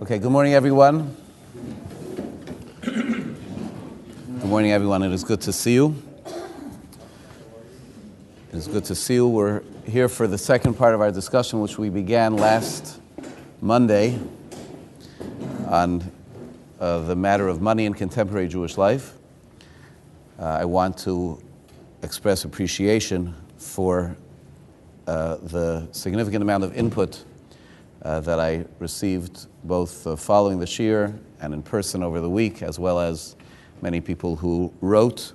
Okay, good morning, everyone. Good morning, everyone. It is good to see you. It is good to see you. We're here for the second part of our discussion, which we began last Monday on the matter of money in contemporary Jewish life. I want to express appreciation for the significant amount of input that I received both following the shiur and in person over the week, as well as many people who wrote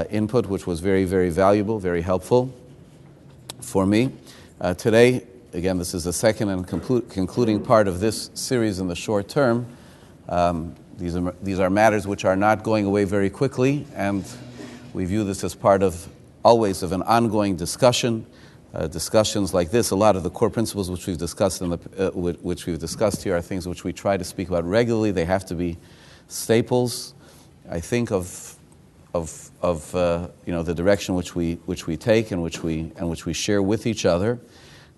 input, which was very, very valuable, very helpful for me. Today, again, this is the second and concluding part of this series in the short term. These are matters which are not going away very quickly, and we view this as part of always of an ongoing discussion. Discussions like this, a lot of the core principles which we've discussed which we've discussed here are things which we try to speak about regularly. They have to be staples, I think, of the direction which we take and which we share with each other.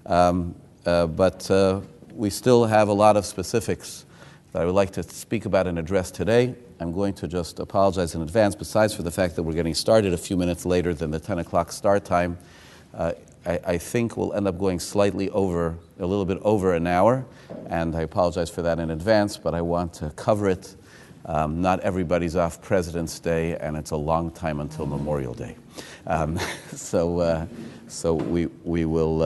But we still have a lot of specifics that I would like to speak about and address today. I'm going to just apologize in advance, besides for the fact that we're getting started a few minutes later than the 10 o'clock start time. I think we'll end up going slightly over, a little bit over an hour, and I apologize for that in advance, but I want to cover it. Not everybody's off President's Day, and it's a long time until Memorial Day. So we will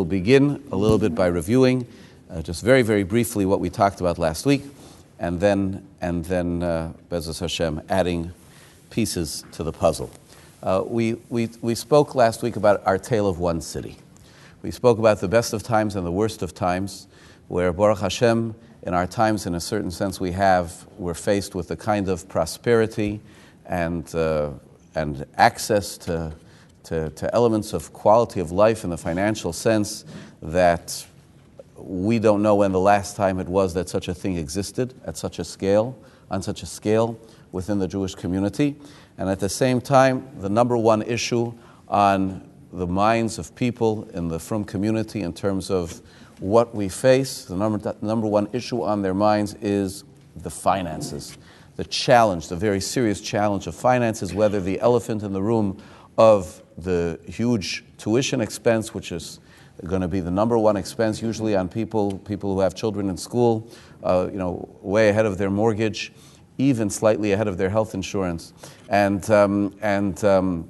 begin a little bit by reviewing just very, very briefly what we talked about last week, and then Be'ezus Hashem, adding pieces to the puzzle. We spoke last week about our tale of one city. We spoke about the best of times and the worst of times, where Baruch Hashem, in our times, in a certain sense, we're faced with the kind of prosperity and access to elements of quality of life in the financial sense that we don't know when the last time it was that such a thing existed on such a scale within the Jewish community. And at the same time, the number one issue on the minds of people in the Frum community in terms of what we face, the number one issue on their minds is the finances. The challenge, the very serious challenge of finances, whether the elephant in the room of the huge tuition expense, which is going to be the number one expense usually on people who have children in school, way ahead of their mortgage, even slightly ahead of their health insurance, and the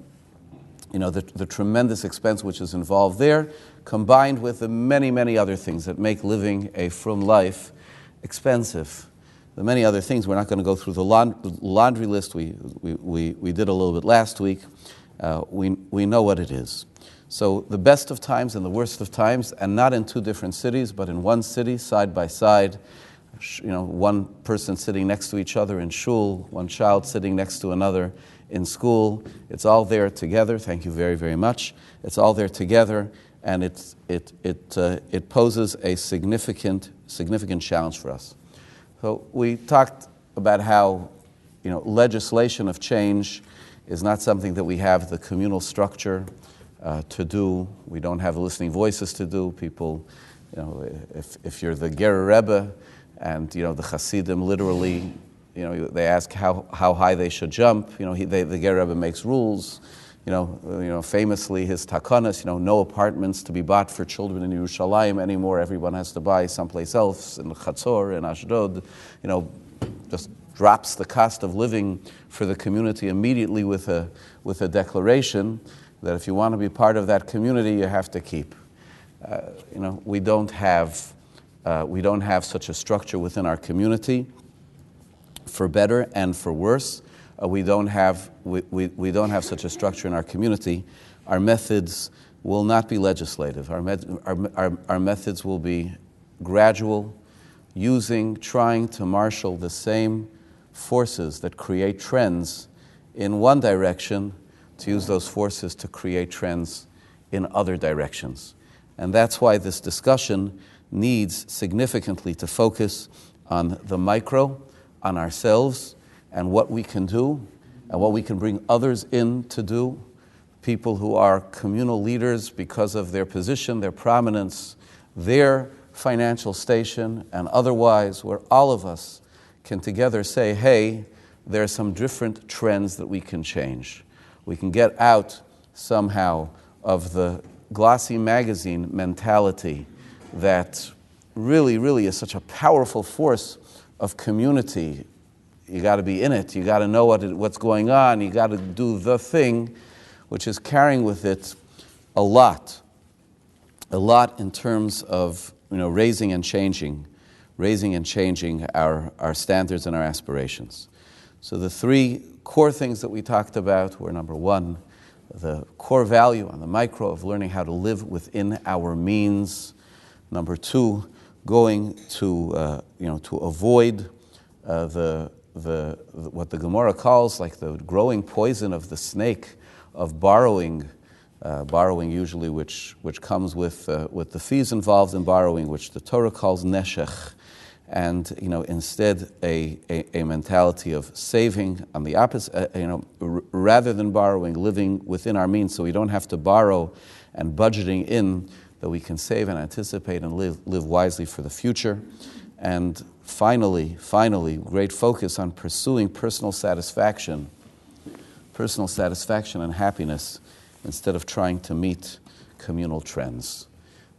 tremendous expense which is involved there, combined with the many, many other things that make living a frum life expensive. The many other things, we're not going to go through the laundry list. We did a little bit last week. We know what it is. So the best of times and the worst of times, and not in two different cities, but in one city, side by side. One person sitting next to each other in shul, one child sitting next to another in school. It's all there together. Thank you very, very much. It's all there together, and it poses a significant challenge for us. So we talked about how legislation of change is not something that we have the communal structure to do. We don't have listening voices to do. People, if you're the Ger Rebbe, and the Hasidim literally, they ask how high they should jump. The Ger Rebbe makes rules. Famously his takanas. No apartments to be bought for children in Yerushalayim anymore. Everyone has to buy someplace else in Chatzor, in Ashdod. Just drops the cost of living for the community immediately with a declaration that if you want to be part of that community, you have to keep. We don't have such a structure within our community, for better and for worse. We don't have such a structure in our community. Our methods will not be legislative. Our methods will be gradual, trying to marshal the same forces that create trends in one direction, to use those forces to create trends in other directions. And that's why this discussion needs significantly to focus on the micro, on ourselves, and what we can do, and what we can bring others in to do, people who are communal leaders because of their position, their prominence, their financial station and otherwise, where all of us can together say, hey, there are some different trends that we can change. We can get out somehow of the glossy magazine mentality that really is such a powerful force of community. You got to be in it. You got to know what's going on. You got to do the thing, which is carrying with it a lot in terms of raising and changing our standards and our aspirations. So the three core things that we talked about were, number one, the core value on the micro of learning how to live within our means. Number two, going to avoid what the Gemara calls like the growing poison of the snake of borrowing usually which comes with the fees involved in borrowing, which the Torah calls neshech, and instead a mentality of saving on the opposite, rather than borrowing, living within our means, so we don't have to borrow, and budgeting in that we can save and anticipate and live wisely for the future. And finally, great focus on pursuing personal satisfaction and happiness instead of trying to meet communal trends.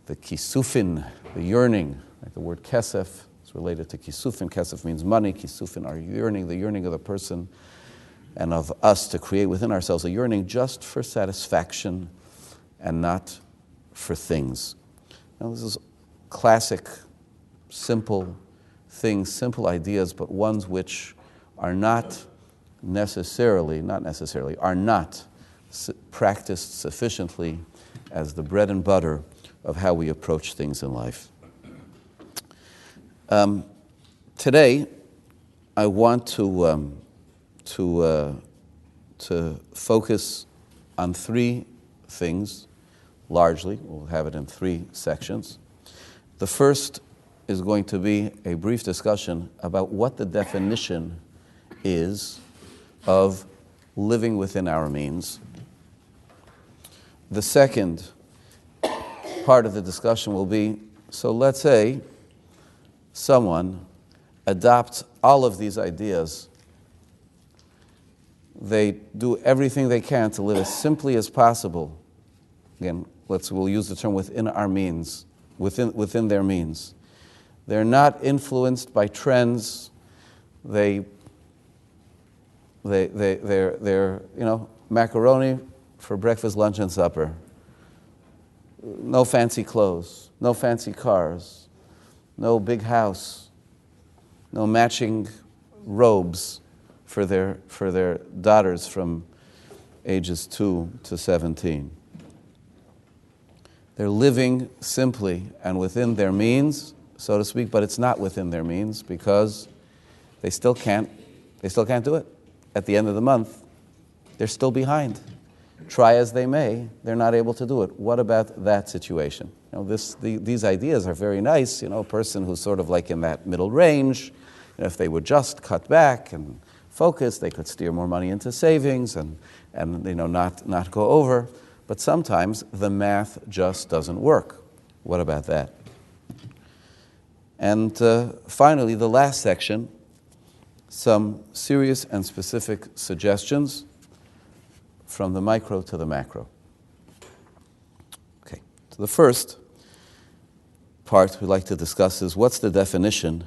The kisufin, the yearning, like the word kesef is related to kisufin. Kesef means money. Kisufin are yearning, the yearning of the person and of us to create within ourselves a yearning just for satisfaction and not for things. Now, this is classic, simple things, simple ideas, but ones which are not necessarily practiced sufficiently as the bread and butter of how we approach things in life. Today, I want to focus on three things. Largely, we'll have it in three sections. The first is going to be a brief discussion about what the definition is of living within our means. The second part of the discussion will be, so let's say someone adopts all of these ideas. They do everything they can to live as simply as possible. Again, we'll use the term within our means, within their means. They're not influenced by trends. They're macaroni for breakfast, lunch, and supper. No fancy clothes, no fancy cars, no big house, no matching robes for their daughters from ages 2 to 17. They're living simply and within their means, so to speak, but it's not within their means because they still can't do it. At the end of the month, they're still behind. Try as they may, they're not able to do it. What about that situation? These ideas are very nice. A person who's sort of like in that middle range, if they would just cut back and focus, they could steer more money into savings and not go over. But sometimes the math just doesn't work. What about that? And finally, the last section, some serious and specific suggestions from the micro to the macro. Okay, so the first part we'd like to discuss is what's the definition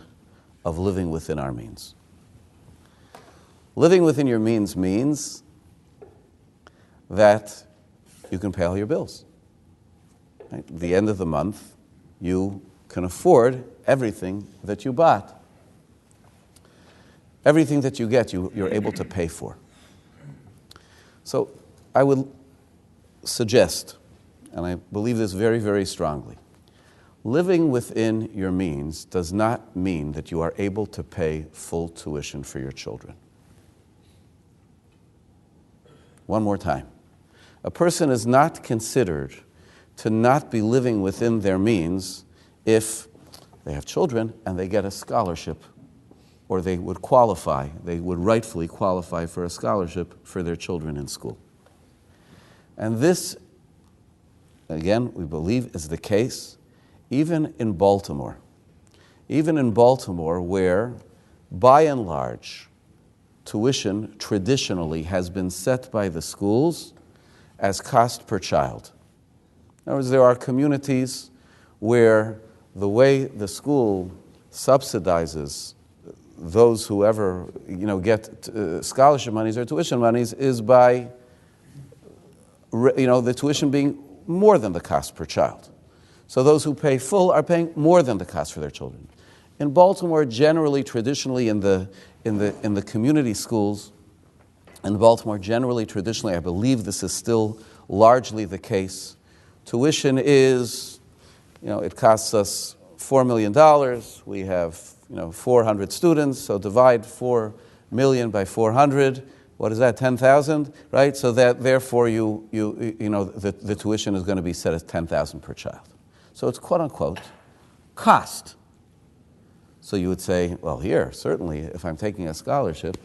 of living within our means? Living within your means means that you can pay all your bills. Right? At the end of the month, you can afford everything that you bought. Everything that you get, you're able to pay for. So I would suggest, and I believe this very, very strongly, living within your means does not mean that you are able to pay full tuition for your children. One more time. A person is not considered to not be living within their means if they have children and they get a scholarship, or they would rightfully qualify for a scholarship for their children in school. And this, again, we believe is the case even in Baltimore, where, by and large, tuition traditionally has been set by the schools as cost per child. In other words, there are communities where the way the school subsidizes those who ever get scholarship monies or tuition monies is by the tuition being more than the cost per child. So those who pay full are paying more than the cost for their children. In Baltimore, generally, traditionally, in the community schools, in Baltimore, generally, traditionally, I believe this is still largely the case. Tuition is, it costs us $4 million. We have, 400 students, so divide 4 million by 400. What is that, 10,000, right? So that, therefore, the tuition is going to be set at 10,000 per child. So it's quote-unquote cost. So you would say, well, here, certainly, if I'm taking a scholarship,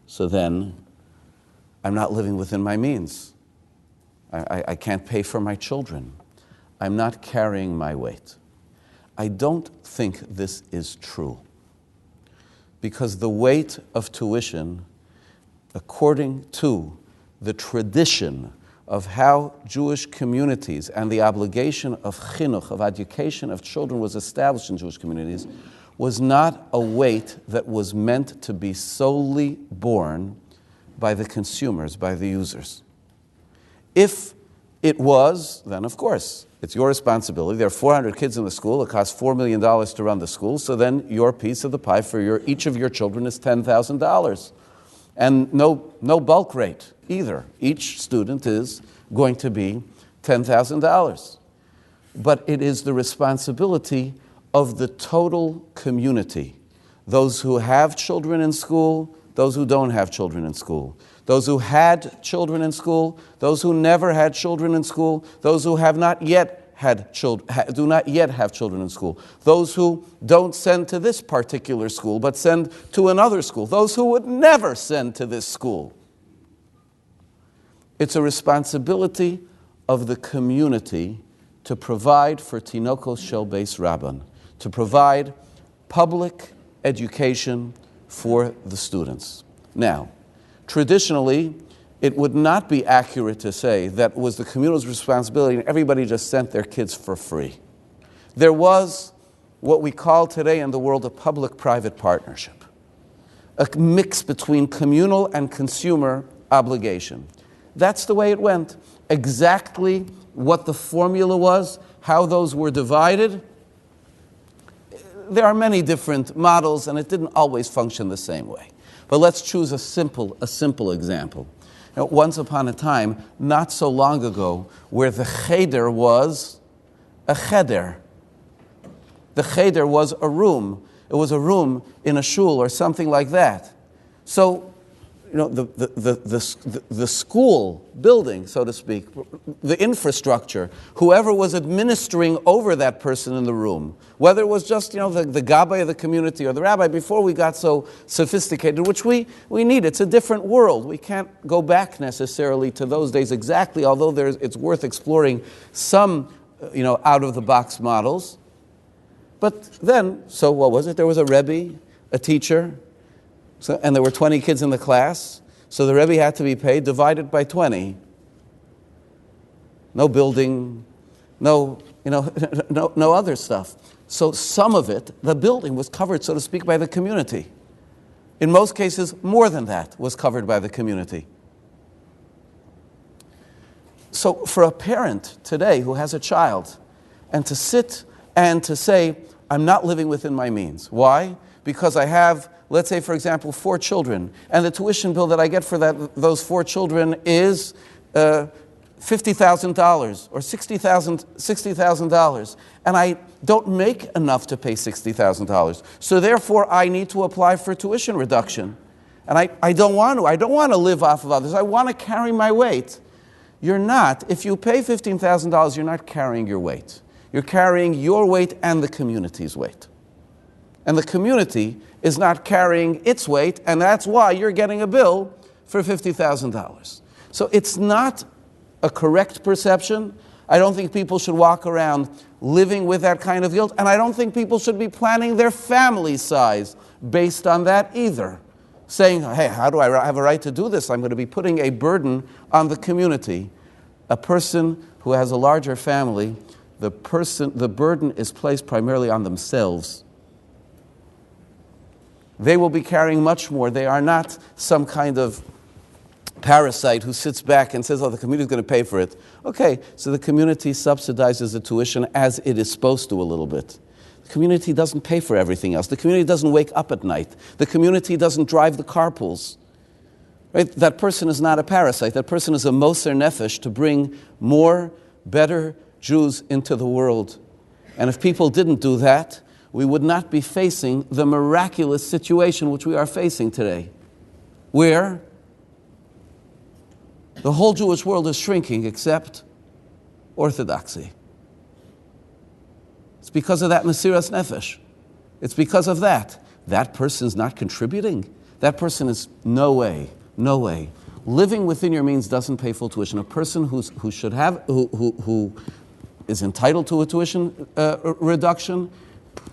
so then I'm not living within my means. I can't pay for my children. I'm not carrying my weight. I don't think this is true, because the weight of tuition, according to the tradition of how Jewish communities and the obligation of chinuch, of education of children, was established in Jewish communities, was not a weight that was meant to be solely borne by the consumers, by the users. If it was, then of course, it's your responsibility. There are 400 kids in the school. It costs $4 million to run the school, so then your piece of the pie for each of your children is $10,000. And no bulk rate either. Each student is going to be $10,000. But it is the responsibility of the total community, those who have children in school, those who don't have children in school, those who had children in school, those who never had children in school, those who have not yet had do not yet have children in school, those who don't send to this particular school but send to another school, those who would never send to this school. It's a responsibility of the community to provide for Tinokos Shel Beis Rabban, to provide public education for the students. Now, traditionally, it would not be accurate to say that it was the community's responsibility and everybody just sent their kids for free. There was what we call today in the world a public-private partnership, a mix between communal and consumer obligation. That's the way it went. Exactly what the formula was, how those were divided. There are many different models, and it didn't always function the same way. But let's choose a simple example. Once upon a time, not so long ago, where the cheder was a cheder. The cheder was a room. It was a room in a shul or something like that. So, the school building, so to speak, the infrastructure, whoever was administering over that person in the room, whether it was just, the gabbai of the community or the rabbi, before we got so sophisticated, which we need. It's a different world. We can't go back necessarily to those days exactly, although it's worth exploring some, out-of-the-box models. But then, so what was it? There was a Rebbe, a teacher, and there were 20 kids in the class, so the Rebbe had to be paid, divided by 20. No building, no other stuff. So some of it, the building was covered, so to speak, by the community. In most cases, more than that was covered by the community. So for a parent today who has a child, and to sit and to say, I'm not living within my means. Why? Because I have, let's say, for example, 4 children, and the tuition bill that I get for those 4 children is $50,000 or $60,000, and I don't make enough to pay $60,000. So therefore, I need to apply for tuition reduction, and I don't want to. I don't want to live off of others. I want to carry my weight. You're not. If you pay $15,000, you're not carrying your weight. You're carrying your weight and the community's weight. And the community is not carrying its weight, and that's why you're getting a bill for $50,000. So it's not a correct perception. I don't think people should walk around living with that kind of guilt, and I don't think people should be planning their family size based on that either. Saying, hey, how do I have a right to do this? I'm going to be putting a burden on the community. A person who has a larger family, the burden is placed primarily on themselves. They will be carrying much more. They are not some kind of parasite who sits back and says, oh, the community is going to pay for it. Okay, so the community subsidizes the tuition as it is supposed to a little bit. The community doesn't pay for everything else. The community doesn't wake up at night. The community doesn't drive the carpools. Right? That person is not a parasite. That person is a moser nefesh to bring more, better Jews into the world. And if people didn't do that, we would not be facing the miraculous situation which we are facing today, where the whole Jewish world is shrinking except Orthodoxy. It's because of that Mesiras Nefesh. It's because of that. That person's not contributing. That person is no way. Living within your means doesn't pay full tuition. A person who is entitled to a tuition reduction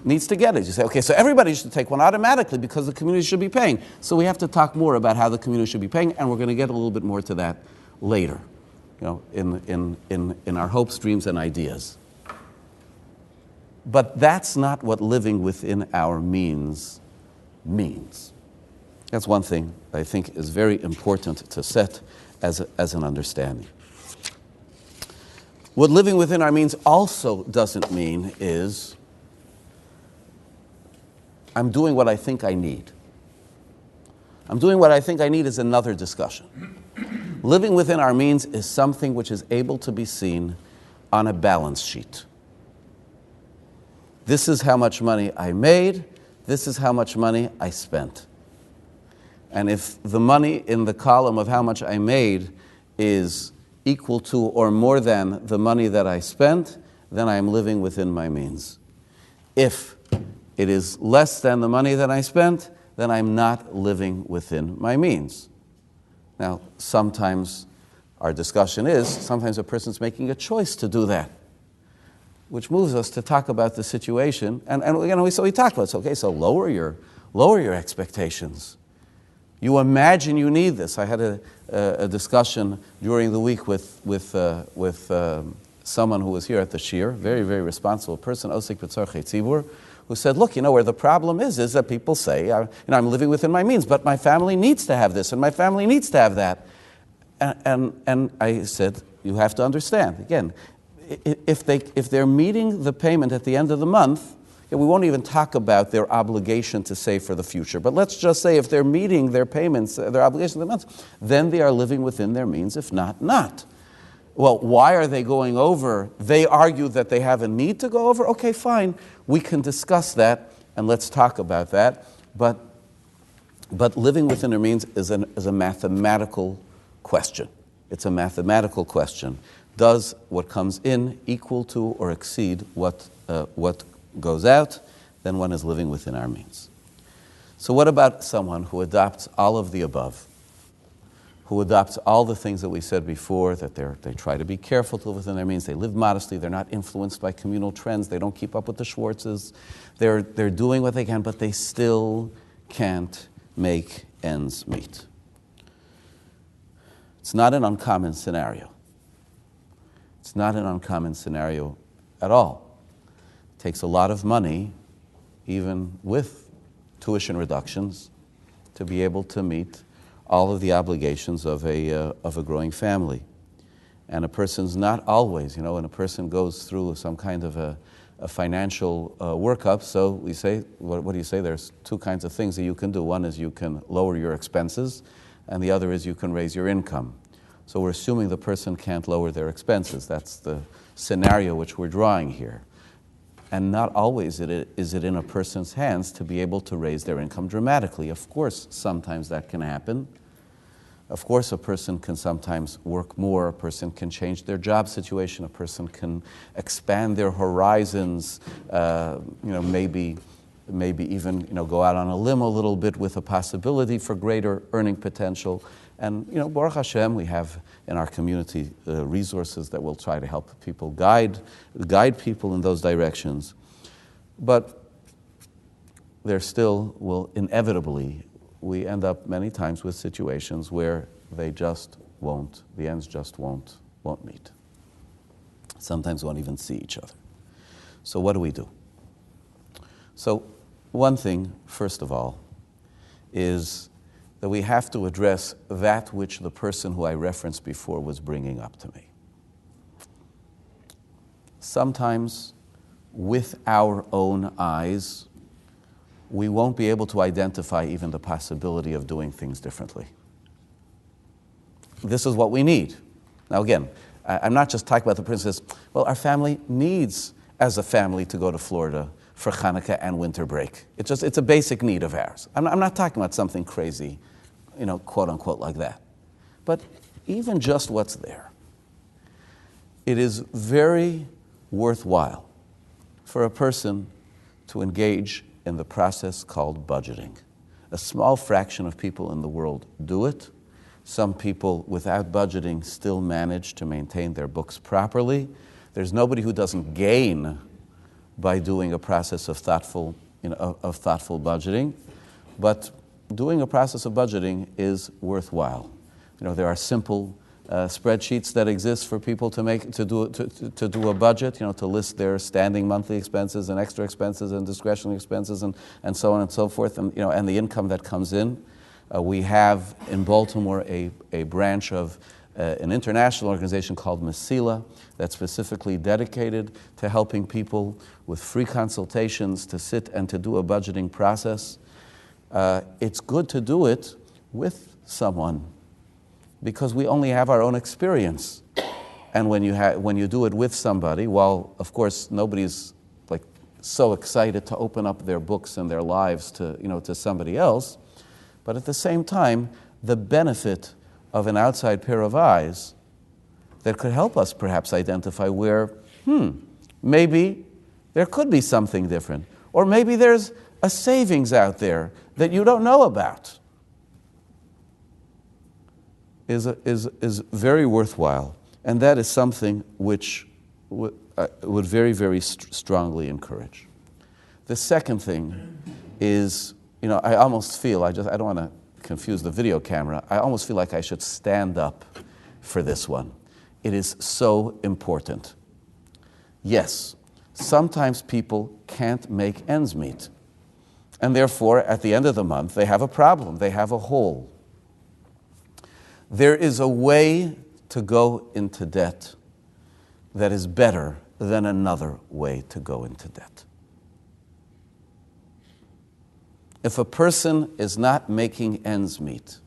needs to get it. You say, okay, so everybody should take one automatically because the community should be paying. So we have to talk more about how the community should be paying, and we're going to get a little bit more to that later, in our hopes, dreams, and ideas. But that's not what living within our means means. That's one thing I think is very important to set as an understanding. What living within our means also doesn't mean is I'm doing what I think I need. I'm doing what I think I need is another discussion. Living within our means is something which is able to be seen on a balance sheet. This is how much money I made. This is how much money I spent. And if the money in the column of how much I made is equal to or more than the money that I spent, then I am living within my means. If it is less than the money that I spent, then I'm not living within my means. Now, sometimes our discussion is, sometimes a person's making a choice to do that, which moves us to talk about the situation. So we talked about it. Okay, so lower your expectations. You imagine you need this. I had a discussion during the week with someone who was here at the Shir, very, very responsible person, Osik B'tzorchei Tzibur, who said, look, where the problem is that people say, I'm living within my means, but my family needs to have this, and my family needs to have that. And I said, you have to understand, again, if they're meeting the payment at the end of the month, we won't even talk about their obligation to save for the future, but let's just say if they're meeting their payments, their obligation of the month, then they are living within their means, if not. Well, why are they going over? They argue that they have a need to go over. Okay, fine. We can discuss that, and let's talk about that. But living within their means is a mathematical question. It's a mathematical question. Does what comes in equal to or exceed what goes out? Then one is living within our means. So what about someone who adopts all of the above? Who adopts all the things that we said before, that they try to be careful to live within their means, they live modestly, they're not influenced by communal trends, they don't keep up with the Schwartzes, they're doing what they can, but they still can't make ends meet. It's not an uncommon scenario. It's not an uncommon scenario at all. It takes a lot of money, even with tuition reductions, to be able to meet all of the obligations of a growing family. And a person's not always, when a person goes through some kind of a financial workup, so we say, what do you say? There's two kinds of things that you can do. One is you can lower your expenses, and the other is you can raise your income. So we're assuming the person can't lower their expenses. That's the scenario which we're drawing here. And not always is it in a person's hands to be able to raise their income dramatically. Of course, sometimes that can happen. Of course, a person can sometimes work more, a person can change their job situation, a person can expand their horizons, maybe maybe even go out on a limb a little bit with a possibility for greater earning potential. And Baruch Hashem, we have in our community resources that will try to help people guide people in those directions. But there still will inevitably, we end up many times with situations where they just won't, the ends just won't meet. Sometimes won't even see each other. So what do we do? So one thing, first of all, is that we have to address that which the person who I referenced before was bringing up to me. Sometimes, with our own eyes, we won't be able to identify even the possibility of doing things differently. This is what we need. Now again, I'm not just talking about the princess. Well, our family needs, as a family, to go to Florida for Hanukkah and winter break. It's a basic need of ours. I'm not talking about something crazy, quote unquote, like that. But even just what's there, it is very worthwhile for a person to engage in the process called budgeting. A small fraction of people in the world do it. Some people, without budgeting, still manage to maintain their books properly. There's nobody who doesn't gain by doing a process of thoughtful budgeting. But doing a process of budgeting is worthwhile. There are simple spreadsheets that exist for people to do a budget, to list their standing monthly expenses and extra expenses and discretionary expenses and so on and so forth, and the income that comes in. We have in Baltimore a branch of an international organization called Mesila that's specifically dedicated to helping people with free consultations to sit and to do a budgeting process. It's good to do it with someone because we only have our own experience. And when you do it with somebody, while of course nobody's so excited to open up their books and their lives to somebody else, but at the same time, the benefit of an outside pair of eyes that could help us perhaps identify where, maybe there could be something different. Or maybe there's a savings out there that you don't know about. Is very worthwhile. And that is something which I would very, very strongly encourage. The second thing is, I almost feel, I don't want to confuse the video camera, I almost feel like I should stand up for this one. It is so important. Yes, sometimes people can't make ends meet. And therefore, at the end of the month, they have a problem, they have a hole. There is a way to go into debt that is better than another way to go into debt. If a person is not making ends meet,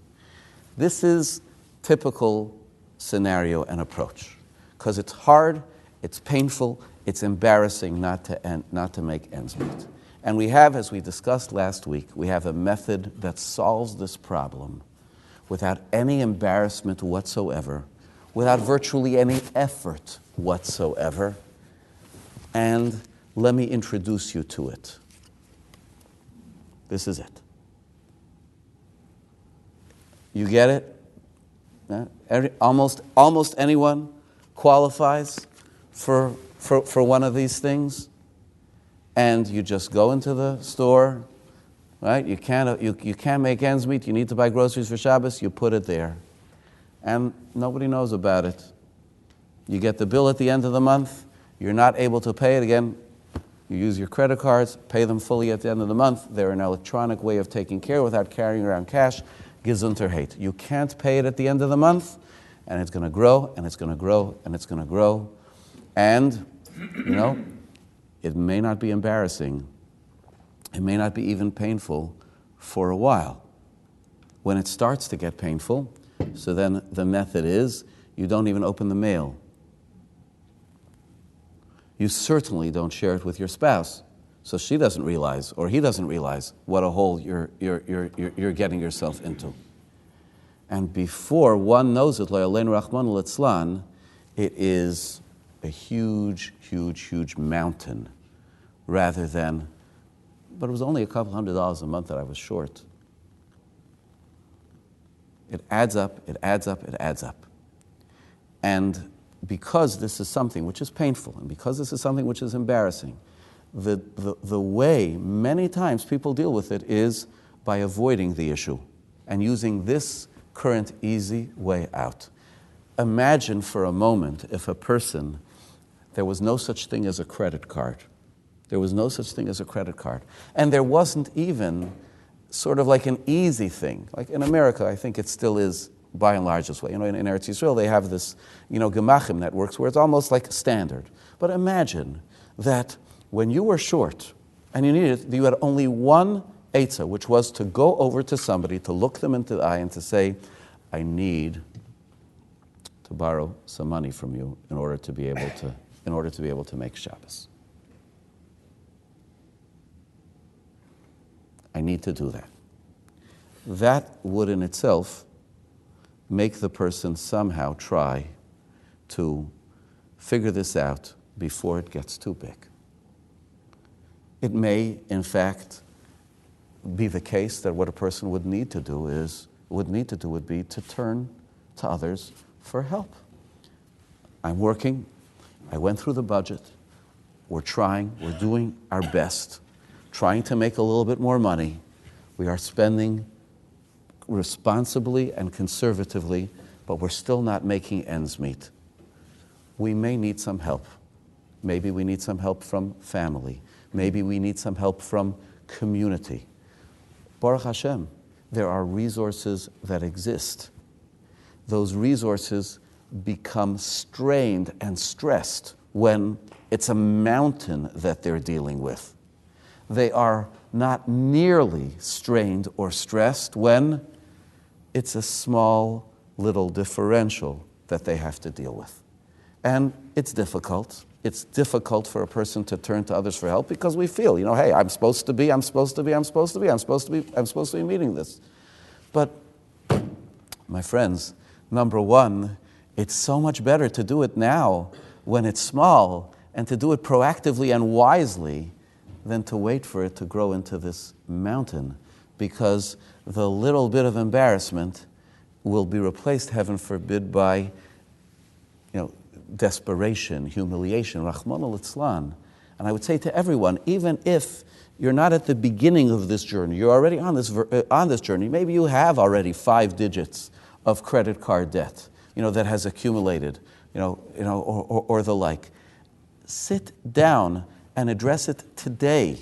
this is typical scenario and approach, because it's hard, it's painful, it's embarrassing not to make ends meet. And we have, as we discussed last week, we have a method that solves this problem without any embarrassment whatsoever, without virtually any effort whatsoever. And let me introduce you to it. This is it. You get it? Almost anyone qualifies for one of these things. And you just go into the store, right? You can't make ends meet. You need to buy groceries for Shabbos. You put it there, and nobody knows about it. You get the bill at the end of the month. You're not able to pay it again. You use your credit cards, pay them fully at the end of the month. They're an electronic way of taking care without carrying around cash. Gesundheit. You can't pay it at the end of the month, and it's going to grow, and it's going to grow, and it's going to grow. And, it may not be embarrassing. It may not be even painful for a while. When it starts to get painful, so then the method is you don't even open the mail. You certainly don't share it with your spouse, so she doesn't realize, or he doesn't realize, what a hole you're getting yourself into. And before one knows it, it is a huge, huge, huge mountain, rather than but it was only a couple $100 a month that I was short. It adds up, it adds up, it adds up. And because this is something which is painful, and because this is something which is embarrassing, the way many times people deal with it is by avoiding the issue and using this current easy way out. Imagine for a moment if there was no such thing as a credit card. There was no such thing as a credit card. And there wasn't even sort of like an easy thing. Like in America, I think it still is by and large this way. In Eretz Yisrael, they have this, gemachim networks where it's almost like standard. But imagine that when you were short and you had only one eitzah, which was to go over to somebody, to look them into the eye and to say, I need to borrow some money from you in order to be able to make Shabbos. I need to do that. That would in itself make the person somehow try to figure this out before it gets too big. It may, in fact, be the case that what a person would need to do would be to turn to others for help. I'm working, I went through the budget, we're doing our best, trying to make a little bit more money. We are spending responsibly and conservatively, but we're still not making ends meet. We may need some help. Maybe we need some help from family. Maybe we need some help from community. Baruch Hashem, there are resources that exist. Those resources become strained and stressed when it's a mountain that they're dealing with. They are not nearly strained or stressed when it's a small little differential that they have to deal with. And it's difficult. It's difficult for a person to turn to others for help because we feel, hey, I'm supposed to be meeting this. But, my friends, number one, it's so much better to do it now when it's small and to do it proactively and wisely than to wait for it to grow into this mountain, because the little bit of embarrassment will be replaced, heaven forbid, by desperation, humiliation, Rahman al-Itzlan. And I would say to everyone, even if you're not at the beginning of this journey, you're already on this journey, maybe you have already 5 digits of credit card debt, that has accumulated, or the like. Sit down and address it today.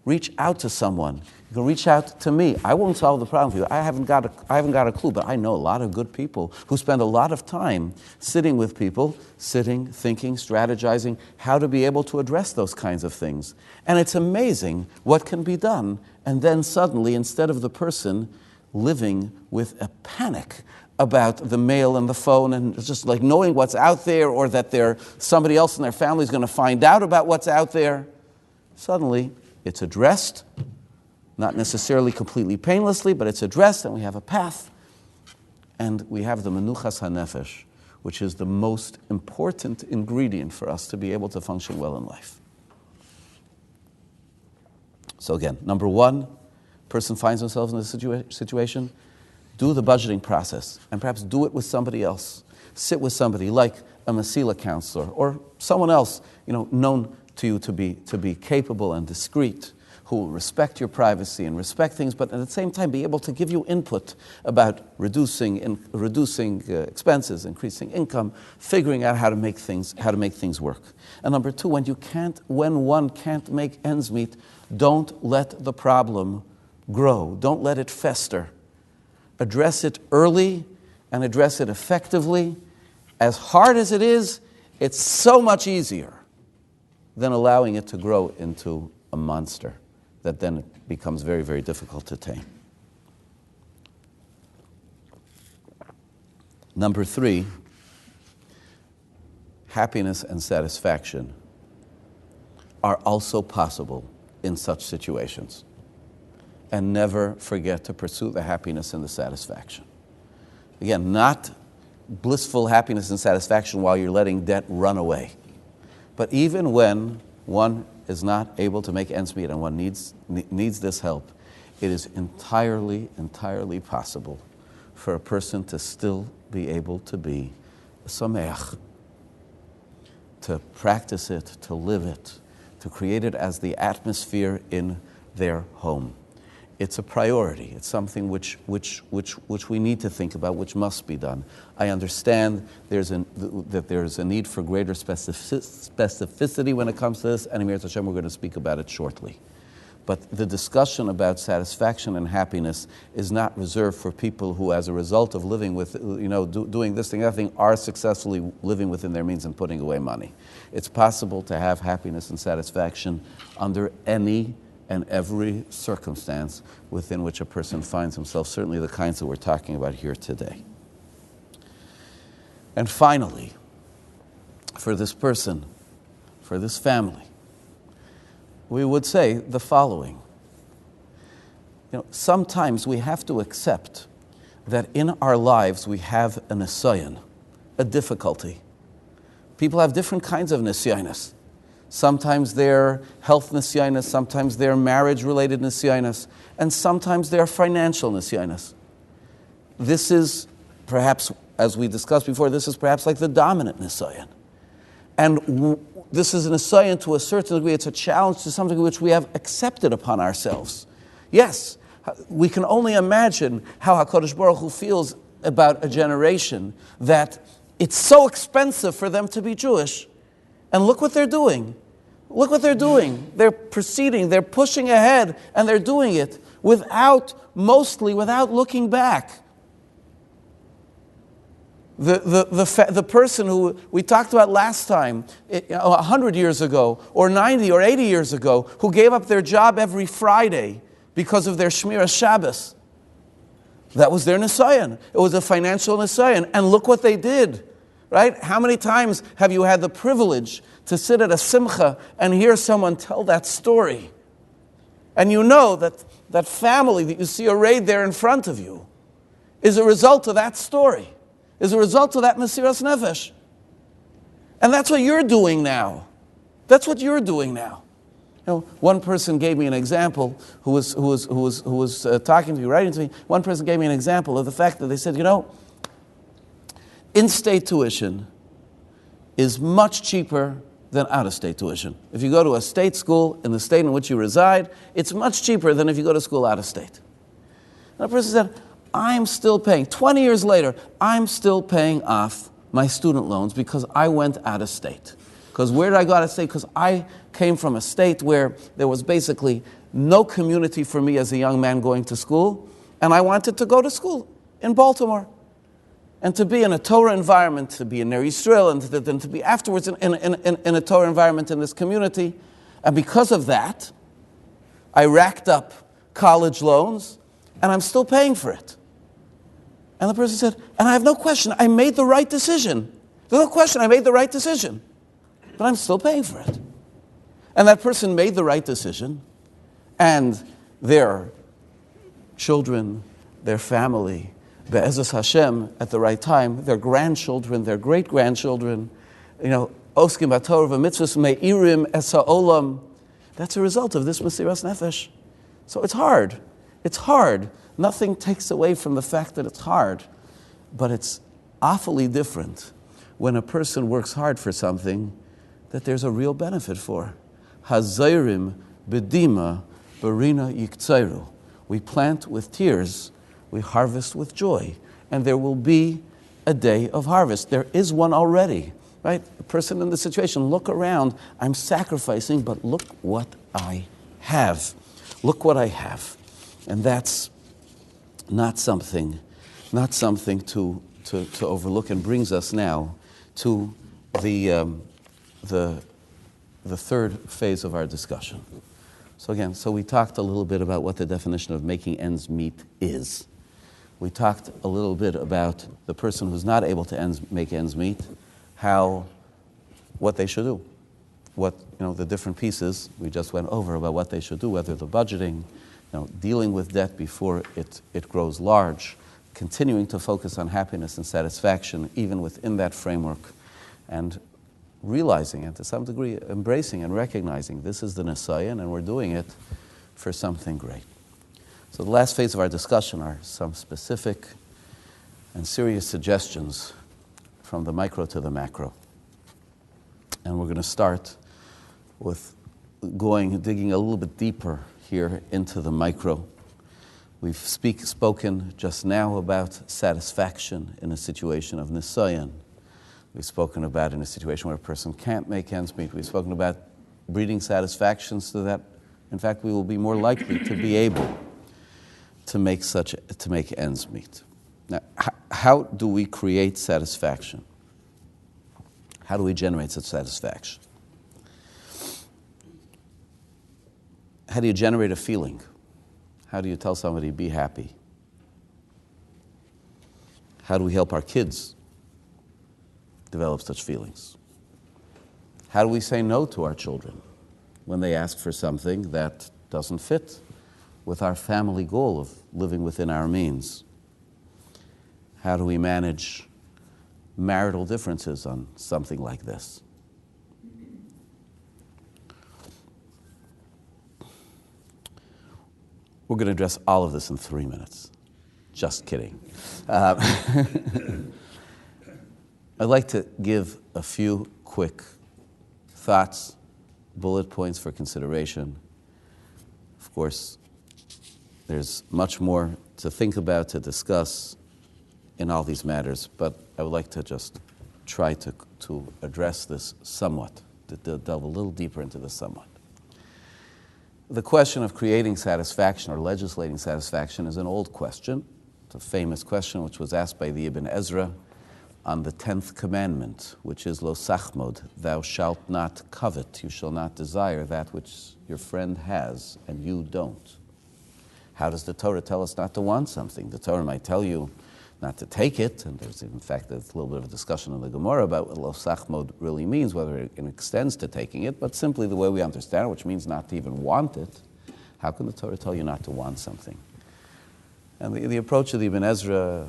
Reach out to someone. You can reach out to me. I won't solve the problem for you. I haven't got a clue, but I know a lot of good people who spend a lot of time sitting with people, thinking, strategizing how to be able to address those kinds of things. And it's amazing what can be done. And then suddenly, instead of the person living with a panic about the mail and the phone and just like knowing what's out there, or that somebody else in their family is going to find out about what's out there, suddenly it's addressed, not necessarily completely painlessly, but it's addressed, and we have a path. And we have the menuchas hanefesh, which is the most important ingredient for us to be able to function well in life. So again, number one, person finds themselves in this situation, do the budgeting process, and perhaps do it with somebody else. Sit with somebody like a Masila counselor or someone else, known to you to be capable and discreet, who will respect your privacy and respect things, but at the same time be able to give you input about reducing expenses, increasing income, figuring out how to make things work. And number two, when one can't make ends meet, don't let the problem grow. Don't let it fester. Address it early and address it effectively. As hard as it is, it's so much easier than allowing it to grow into a monster that then it becomes very, very difficult to tame. Number three, happiness and satisfaction are also possible in such situations. And never forget to pursue the happiness and the satisfaction. Again, not blissful happiness and satisfaction while you're letting debt run away. But even when one is not able to make ends meet and one needs this help, it is entirely possible for a person to still be able to be a sameach, to practice it, to live it, to create it as the atmosphere in their home. It's a priority. It's something which we need to think about, which must be done. I understand that there's a need for greater specificity when it comes to this, and Emir Hashem, we're going to speak about it shortly. But the discussion about satisfaction and happiness is not reserved for people who, as a result of living with, doing this thing, that thing, are successfully living within their means and putting away money. It's possible to have happiness and satisfaction under any and every circumstance within which a person finds himself, certainly the kinds that we're talking about here today. And finally, for this person, for this family, we would say the following. Sometimes we have to accept that in our lives we have a nisyan, a difficulty. People have different kinds of nisyanis. Sometimes they're health nisyanis, sometimes they're marriage-related nisyanis, and sometimes they're financial nisyanis. This is perhaps, as we discussed before, this is perhaps like the dominant nisyan. And this is an nisyan to a certain degree. It's a challenge to something which we have accepted upon ourselves. Yes, we can only imagine how HaKadosh Baruch Hu feels about a generation that it's so expensive for them to be Jewish. And look what they're doing. Look what they're doing. They're proceeding, they're pushing ahead, and they're doing it mostly without looking back. The person who we talked about last time, 100 years ago, or 90 or 80 years ago, who gave up their job every Friday because of their Shmiras Shabbos. That was their nisayan. It was a financial nisayan. And look what they did. Right? How many times have you had the privilege to sit at a simcha and hear someone tell that story? And you know that family that you see arrayed there in front of you is a result of that story, is a result of that Mesiras Nefesh. And that's what you're doing now. That's what you're doing now. One person gave me an example who was talking to me, writing to me. One person gave me an example of the fact that they said, in-state tuition is much cheaper than out-of-state tuition. If you go to a state school in the state in which you reside, it's much cheaper than if you go to school out-of-state. And a person said, I'm still paying, 20 years later, I'm still paying off my student loans because I went out-of-state. Because where did I go out-of-state? Because I came from a state where there was basically no community for me as a young man going to school, and I wanted to go to school in Baltimore. And to be in a Torah environment, to be in Ner Yisrael, and then to be afterwards in a Torah environment in this community. And because of that, I racked up college loans, and I'm still paying for it. And the person said, and I have no question, I made the right decision. There's no question, I made the right decision. But I'm still paying for it. And that person made the right decision, and their children, their family, Be'ezus Hashem, at the right time, their grandchildren, their great-grandchildren, Oskim B'Torah v'mitzvos me'irim es ha'olam. That's a result of this Mesiras Nefesh. So it's hard. It's hard. Nothing takes away from the fact that it's hard. But it's awfully different when a person works hard for something that there's a real benefit for. Hazayrim b'dima barina yiktzayru. We plant with tears, we harvest with joy. And there will be a day of harvest. There is one already, right? The person in the situation, look around, I'm sacrificing, but look what I have. Look what I have. And that's not something to overlook, and brings us now to the third phase of our discussion. So we talked a little bit about what the definition of making ends meet is. We talked a little bit about the person who's not able to make ends meet, what they should do. The different pieces we just went over about what they should do, whether the budgeting, dealing with debt before it grows large, continuing to focus on happiness and satisfaction even within that framework, and realizing and to some degree embracing and recognizing this is the Nisayan and we're doing it for something great. So the last phase of our discussion are some specific and serious suggestions from the micro to the macro. And we're going to start with digging a little bit deeper here into the micro. We've spoken just now about satisfaction in a situation of Nisayan. We've spoken about in a situation where a person can't make ends meet. We've spoken about breeding satisfaction so that, in fact, we will be more likely to be able to make ends meet. Now, how do we create satisfaction? How do we generate such satisfaction? How do you generate a feeling? How do you tell somebody, be happy? How do we help our kids develop such feelings? How do we say no to our children when they ask for something that doesn't fit with our family goal of living within our means? How do we manage marital differences on something like this? We're going to address all of this in 3 minutes. Just kidding. I'd like to give a few quick thoughts, bullet points for consideration. Of course, there's much more to think about, to discuss in all these matters, but I would like to just try to address this somewhat, to delve a little deeper into this somewhat. The question of creating satisfaction or legislating satisfaction is an old question. It's a famous question which was asked by the Ibn Ezra on the 10th commandment, which is lo sachmod, thou shalt not covet, you shall not desire that which your friend has and you don't. How does the Torah tell us not to want something? The Torah might tell you not to take it, and there's in fact a little bit of a discussion in the Gemara about what lo sachmod really means, whether it extends to taking it, but simply the way we understand it, which means not to even want it. How can the Torah tell you not to want something? And the approach of the Ibn Ezra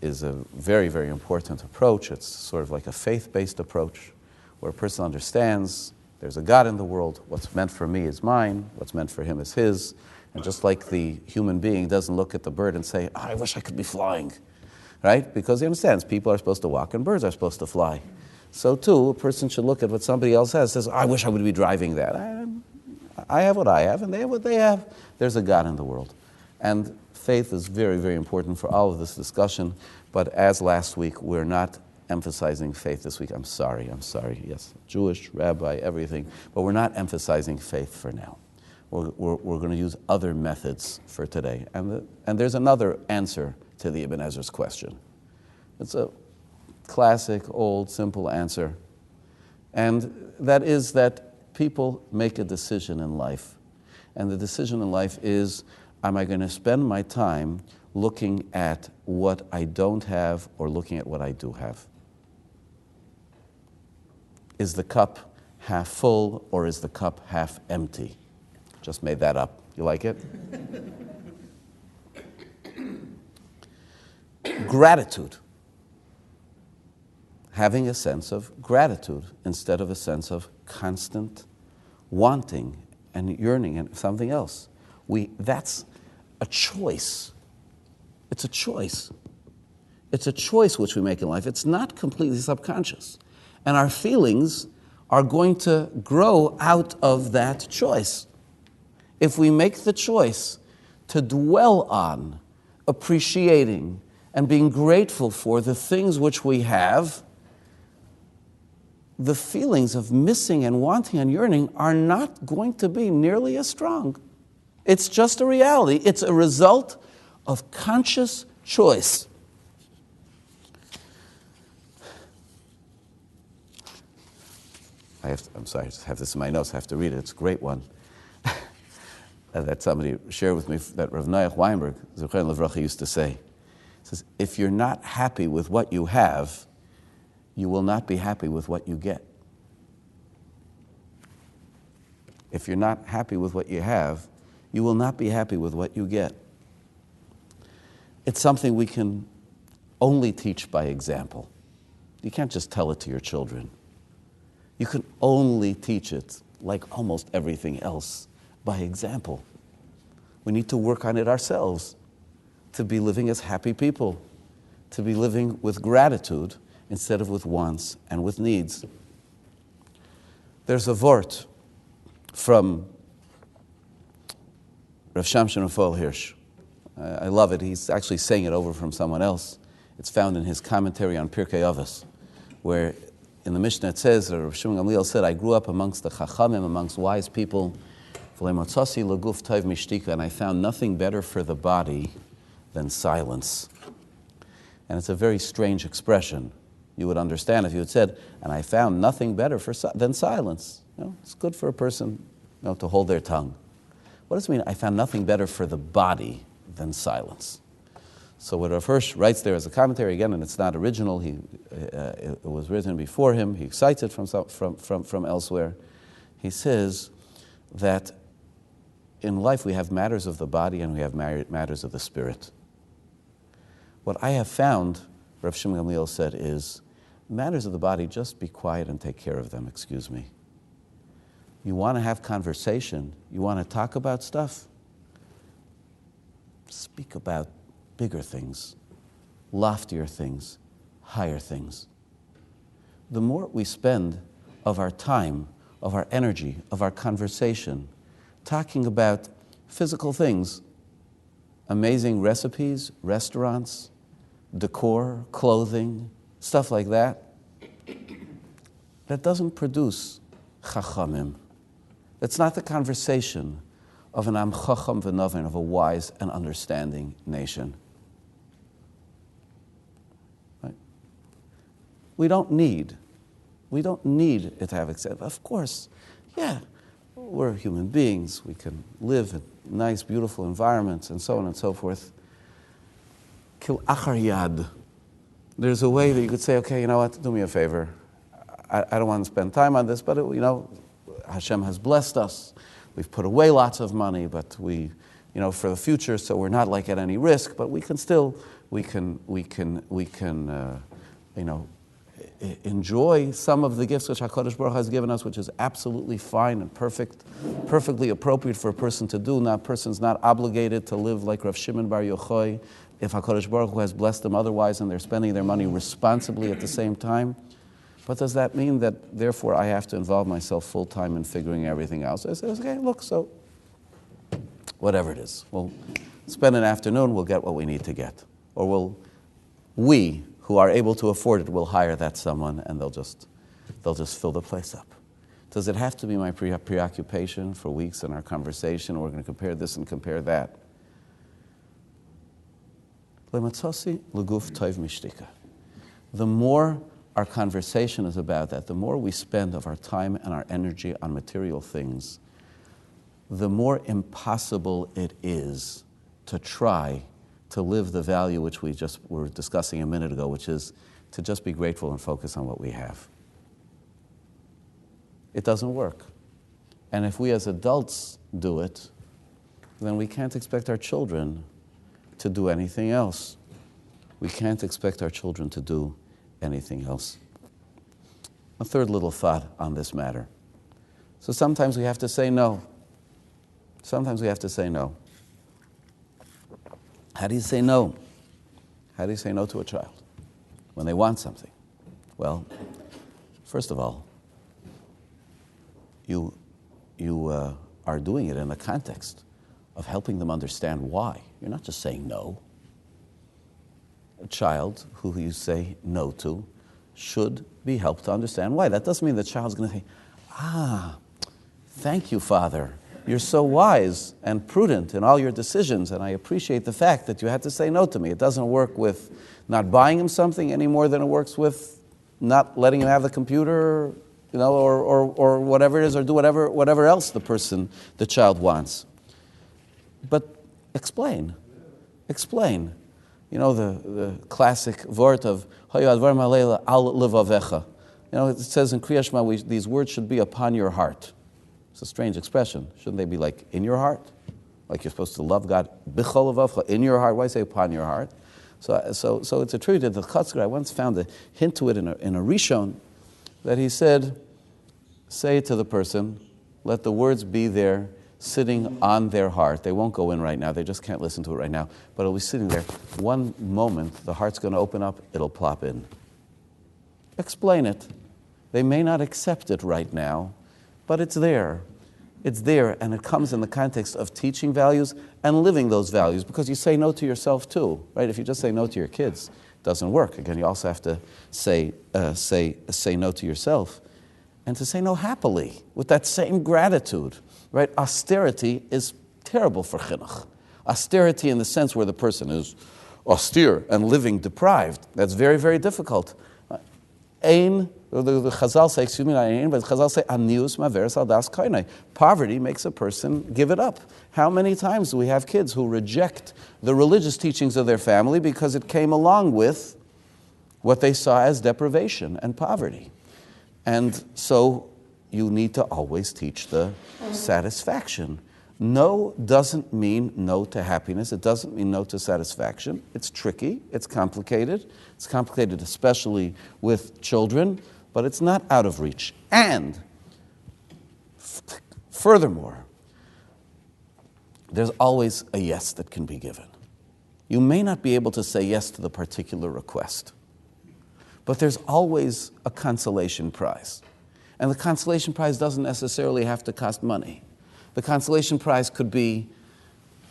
is a very, very important approach. It's sort of like a faith-based approach where a person understands there's a God in the world, what's meant for me is mine, what's meant for him is his, and just like the human being doesn't look at the bird and say, I wish I could be flying, right? Because he understands people are supposed to walk and birds are supposed to fly. So too, a person should look at what somebody else has, says, I wish I would be driving that. I have what I have, and they have what they have. There's a God in the world. And faith is very, very important for all of this discussion, but as last week, we're not emphasizing faith this week. I'm sorry, yes, Jewish, Rabbi, everything, but we're not emphasizing faith for now. We're going to use other methods for today. And there's another answer to the Ibn Ezra's question. It's a classic, old, simple answer, and that is that people make a decision in life, and the decision in life is, am I going to spend my time looking at what I don't have or looking at what I do have? Is the cup half full or is the cup half empty? Just made that up. You like it? Gratitude. Having a sense of gratitude instead of a sense of constant wanting and yearning and something else. That's a choice. It's a choice. It's a choice which we make in life. It's not completely subconscious. And our feelings are going to grow out of that choice. If we make the choice to dwell on appreciating and being grateful for the things which we have, the feelings of missing and wanting and yearning are not going to be nearly as strong. It's just a reality. It's a result of conscious choice. I'm sorry, I just have this in my notes. I have to read it. It's a great one. That somebody shared with me that Rav Noach Weinberg, Zechron Levracha, used to say. He says, if you're not happy with what you have, you will not be happy with what you get. If you're not happy with what you have, you will not be happy with what you get. It's something we can only teach by example. You can't just tell it to your children. You can only teach it, like almost everything else, by example. We need to work on it ourselves, to be living as happy people, to be living with gratitude instead of with wants and with needs. There's a vort from Rav Shamshon Raphael Hirsch. I love it. He's actually saying it over from someone else. It's found in his commentary on Pirkei Avos, where in the Mishnah it says, Rav Shimon Gamliel said, I grew up amongst the Chachamim, amongst wise people, and I found nothing better for the body than silence. And it's a very strange expression. You would understand if you had said, and I found nothing better than silence. It's good for a person to hold their tongue. What does it mean, I found nothing better for the body than silence? So what Rav Hirsch writes there as a commentary, again, and it's not original, it was written before him, he cites it from elsewhere. He says that in life we have matters of the body and we have matters of the spirit. What I have found, Rav Shimon Gamliel said, is matters of the body, just be quiet and take care of them, excuse me. You want to have conversation, you want to talk about stuff, speak about bigger things, loftier things, higher things. The more we spend of our time, of our energy, of our conversation, talking about physical things, amazing recipes, restaurants, decor, clothing, stuff like that, that doesn't produce chachamim. It's not the conversation of an am chacham v'novin, of a wise and understanding nation. Right? We don't need it to have accepted. Of course, yeah, we're human beings. We can live in nice, beautiful environments and so on and so forth. Kil achar yad. There's a way that you could say, okay, you know what, do me a favor. I don't want to spend time on this, but Hashem has blessed us. We've put away lots of money, but we, for the future, so we're not like at any risk, but we can still, enjoy some of the gifts which HaKadosh Baruch Hu has given us, which is absolutely fine and perfectly appropriate for a person to do. Now, a person's not obligated to live like Rav Shimon Bar Yochai if HaKadosh Baruch Hu has blessed them otherwise and they're spending their money responsibly at the same time. But does that mean that, therefore, I have to involve myself full-time in figuring everything out? So I said, okay, look, so whatever it is. We'll spend an afternoon, we'll get what we need to get. Or we, who are able to afford it, will hire that someone and they'll just fill the place up. Does it have to be my preoccupation for weeks in our conversation? We're going to compare this and compare that. The more our conversation is about that, the more we spend of our time and our energy on material things, the more impossible it is to try to live the value which we just were discussing a minute ago, which is to just be grateful and focus on what we have. It doesn't work. And if we as adults do it, then we can't expect our children to do anything else. We can't expect our children to do anything else. A third little thought on this matter. So sometimes we have to say no. Sometimes we have to say no. How do you say no? How do you say no to a child when they want something? Well, first of all, you are doing it in the context of helping them understand why. You're not just saying no. A child who you say no to should be helped to understand why. That doesn't mean the child's going to say, thank you, Father. You're so wise and prudent in all your decisions, and I appreciate the fact that you had to say no to me. It doesn't work with not buying him something any more than it works with not letting him have the computer, or whatever it is, or do whatever else the child wants. But explain. The classic vort of Hayadvar Malela al Levavecha. It says in Kriya Shema, these words should be upon your heart. It's a strange expression. Shouldn't they be like in your heart? Like you're supposed to love God Bichol Levavcha, in your heart. Why say upon your heart? So it's attributed to Chatzker. I once found a hint to it in a Rishon that he said, say it to the person, let the words be there, sitting on their heart. They won't go in right now, they just can't listen to it right now, but it'll be sitting there. One moment, the heart's going to open up, it'll plop in. Explain it. They may not accept it right now, but it's there. It's there, and it comes in the context of teaching values and living those values, because you say no to yourself too, right? If you just say no to your kids, it doesn't work. Again, you also have to say no to yourself, and to say no happily, with that same gratitude, right? Austerity is terrible for chinuch. Austerity in the sense where the person is austere and living deprived, that's very, very difficult. The Chazal say, but Chazal say, anius maveres al das koinai. Poverty makes a person give it up. How many times do we have kids who reject the religious teachings of their family because it came along with what they saw as deprivation and poverty? And so you need to always teach the satisfaction. No doesn't mean no to happiness. It doesn't mean no to satisfaction. It's tricky. It's complicated. It's complicated especially with children, but it's not out of reach. And furthermore, there's always a yes that can be given. You may not be able to say yes to the particular request, but there's always a consolation prize. And the consolation prize doesn't necessarily have to cost money. The consolation prize could be,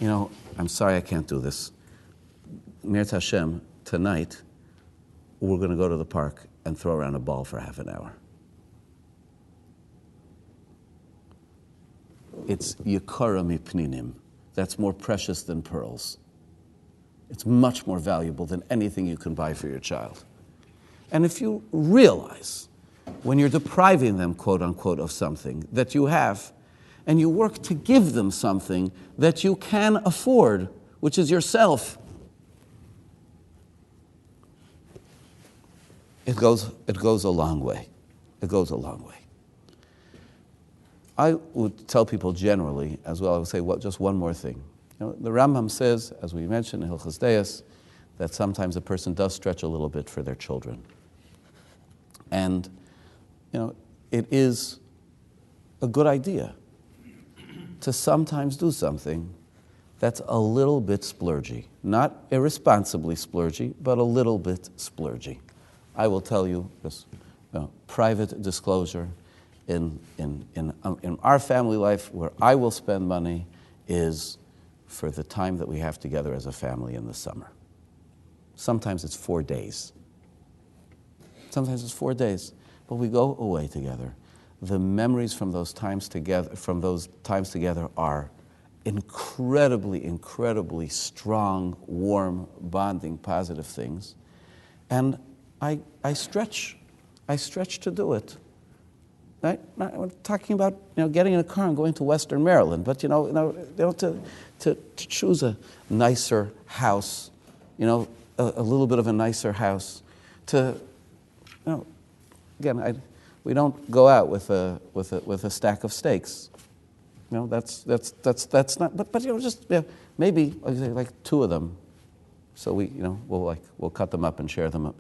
I'm sorry I can't do this. Mirat Hashem, tonight, we're going to go to the park and throw around a ball for half an hour. It's yikara mipninim. That's more precious than pearls. It's much more valuable than anything you can buy for your child. And if you realize, when you're depriving them, quote unquote, of something that you have, and you work to give them something that you can afford, which is yourself, it goes a long way. It goes a long way. I would tell people generally, as well, I would say just one more thing. The Rambam says, as we mentioned in Hilchos Deis, that sometimes a person does stretch a little bit for their children. And, it is a good idea to sometimes do something that's a little bit splurgy. Not irresponsibly splurgy, but a little bit splurgy. I will tell you, just private disclosure, in our family life, where I will spend money is for the time that we have together as a family in the summer. Sometimes it's 4 days. Sometimes it's 4 days, but we go away together. The memories from those times together are incredibly, incredibly strong, warm, bonding, positive things. And I stretch to do it. Right? I'm talking about getting in a car and going to Western Maryland, but to choose a nicer house, a little bit of a nicer house. We don't go out with a stack of steaks. That's not. But maybe like 2 of them. So we'll cut them up and share them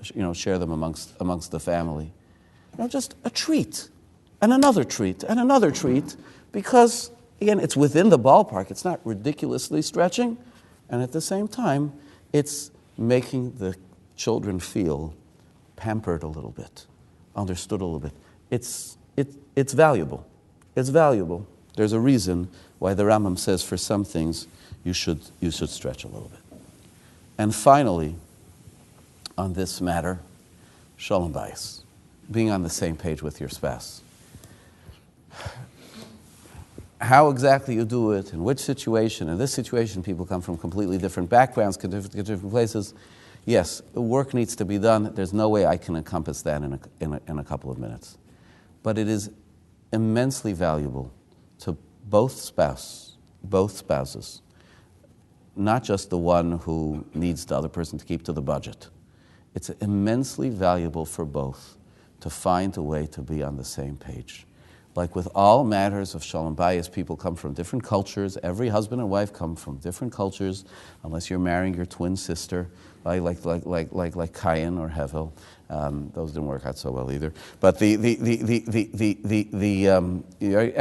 amongst the family. Just a treat, and another treat, and another treat, because again, it's within the ballpark. It's not ridiculously stretching, and at the same time, it's making the children feel pampered a little bit, understood a little bit. It's valuable. It's valuable. There's a reason why the Rambam says for some things you should stretch a little bit. And finally, on this matter, shalom bayis, being on the same page with your spouse. How exactly you do it, in which situation? In this situation, people come from completely different backgrounds, different places. Yes, the work needs to be done. There's no way I can encompass that in a couple of minutes. But it is immensely valuable to both spouses, not just the one who needs the other person to keep to the budget. It's immensely valuable for both to find a way to be on the same page. like with all matters of shalom bayis, people come from different cultures. Every husband and wife come from different cultures, unless you're marrying your twin sister, like Cain or Hevel. Those didn't work out so well either. But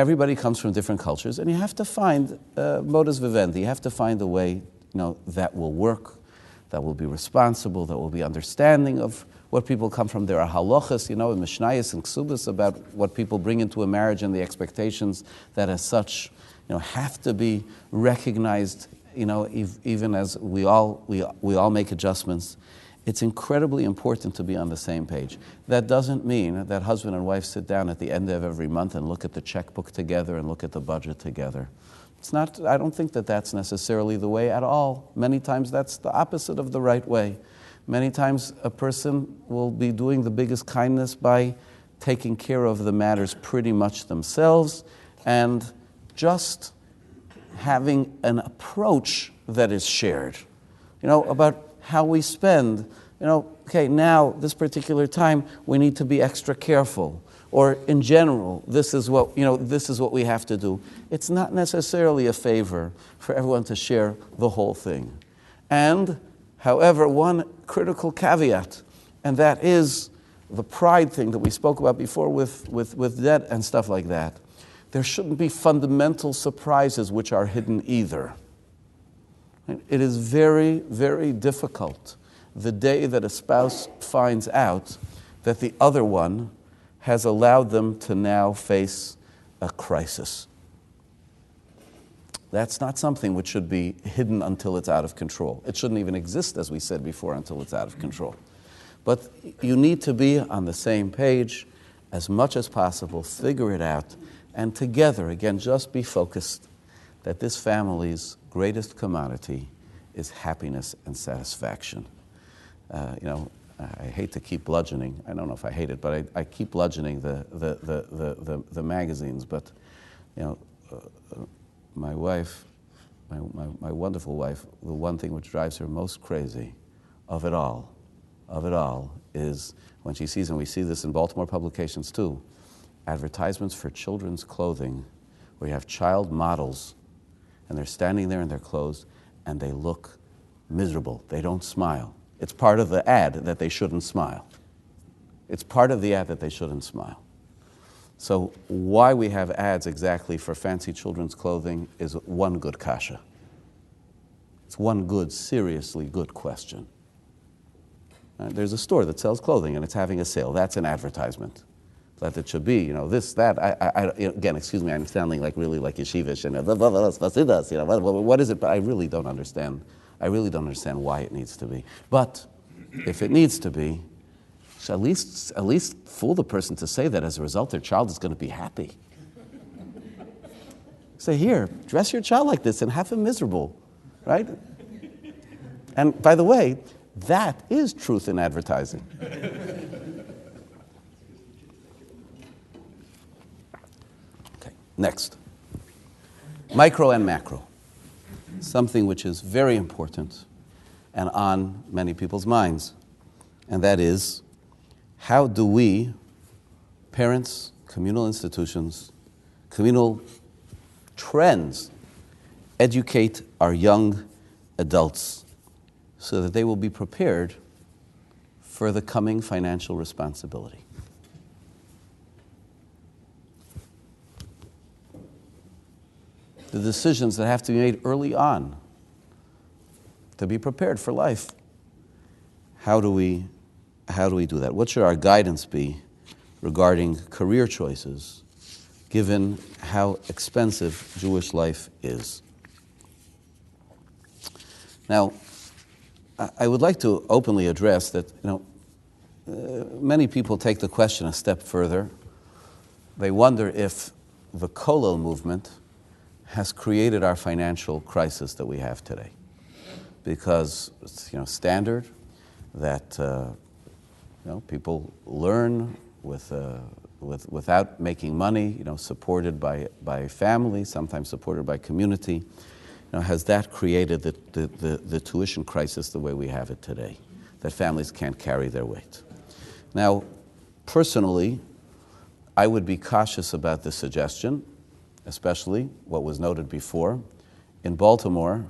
everybody comes from different cultures, and you have to find modus vivendi. You have to find a way, that will work, that will be responsible, that will be understanding of what people come from. There are halachas, in Mishnayos and Ksubas about what people bring into a marriage and the expectations that as such, have to be recognized, even as we all make adjustments. It's incredibly important to be on the same page. That doesn't mean that husband and wife sit down at the end of every month and look at the checkbook together and look at the budget together. It's not. I don't think that that's necessarily the way at all. Many times that's the opposite of the right way. Many times a person will be doing the biggest kindness by taking care of the matters pretty much themselves and just having an approach that is shared, about how we spend. Okay, now this particular time we need to be extra careful. Or in general, this is what we have to do. It's not necessarily a favor for everyone to share the whole thing. And, however, one critical caveat, and that is the pride thing that we spoke about before with debt and stuff like that. There shouldn't be fundamental surprises which are hidden either. It is very, very difficult the day that a spouse finds out that the other one has allowed them to now face a crisis. That's not something which should be hidden until it's out of control. It shouldn't even exist, as we said before, until it's out of control. But you need to be on the same page as much as possible, figure it out, and together, again, just be focused that this family's greatest commodity is happiness and satisfaction. I hate to keep bludgeoning. I don't know if I hate it, but I keep bludgeoning the magazines. But my wife, my wonderful wife, the one thing which drives her most crazy of it all, is when she sees, and we see this in Baltimore publications too, advertisements for children's clothing, where you have child models, and they're standing there in their clothes, and they look miserable. They don't smile. It's part of the ad that they shouldn't smile. It's part of the ad that they shouldn't smile. So why we have ads exactly for fancy children's clothing is one good kasha. It's one good, seriously good question. There's a store that sells clothing and it's having a sale. That's an advertisement. That it should be, this, that. Again, excuse me, I'm sounding really like yeshivish and what is it? But I really don't understand. I really don't understand why it needs to be. But if it needs to be, so at least fool the person to say that as a result their child is going to be happy. Say, here, dress your child like this and have him miserable, right? And by the way, that is truth in advertising. Okay, next. Micro and macro. Something which is very important and on many people's minds, and that is, how do we, parents, communal institutions, communal trends, educate our young adults so that they will be prepared for the coming financial responsibility? The decisions that have to be made early on to be prepared for life. How do we do that? What should our guidance be regarding career choices, given how expensive Jewish life is? Now, I would like to openly address that, many people take the question a step further. They wonder if the Kollel movement has created our financial crisis that we have today, because it's standard that people learn without making money, supported by family, sometimes supported by community. Has that created the tuition crisis the way we have it today, that families can't carry their weight? Now, personally, I would be cautious about this suggestion, especially what was noted before. In Baltimore,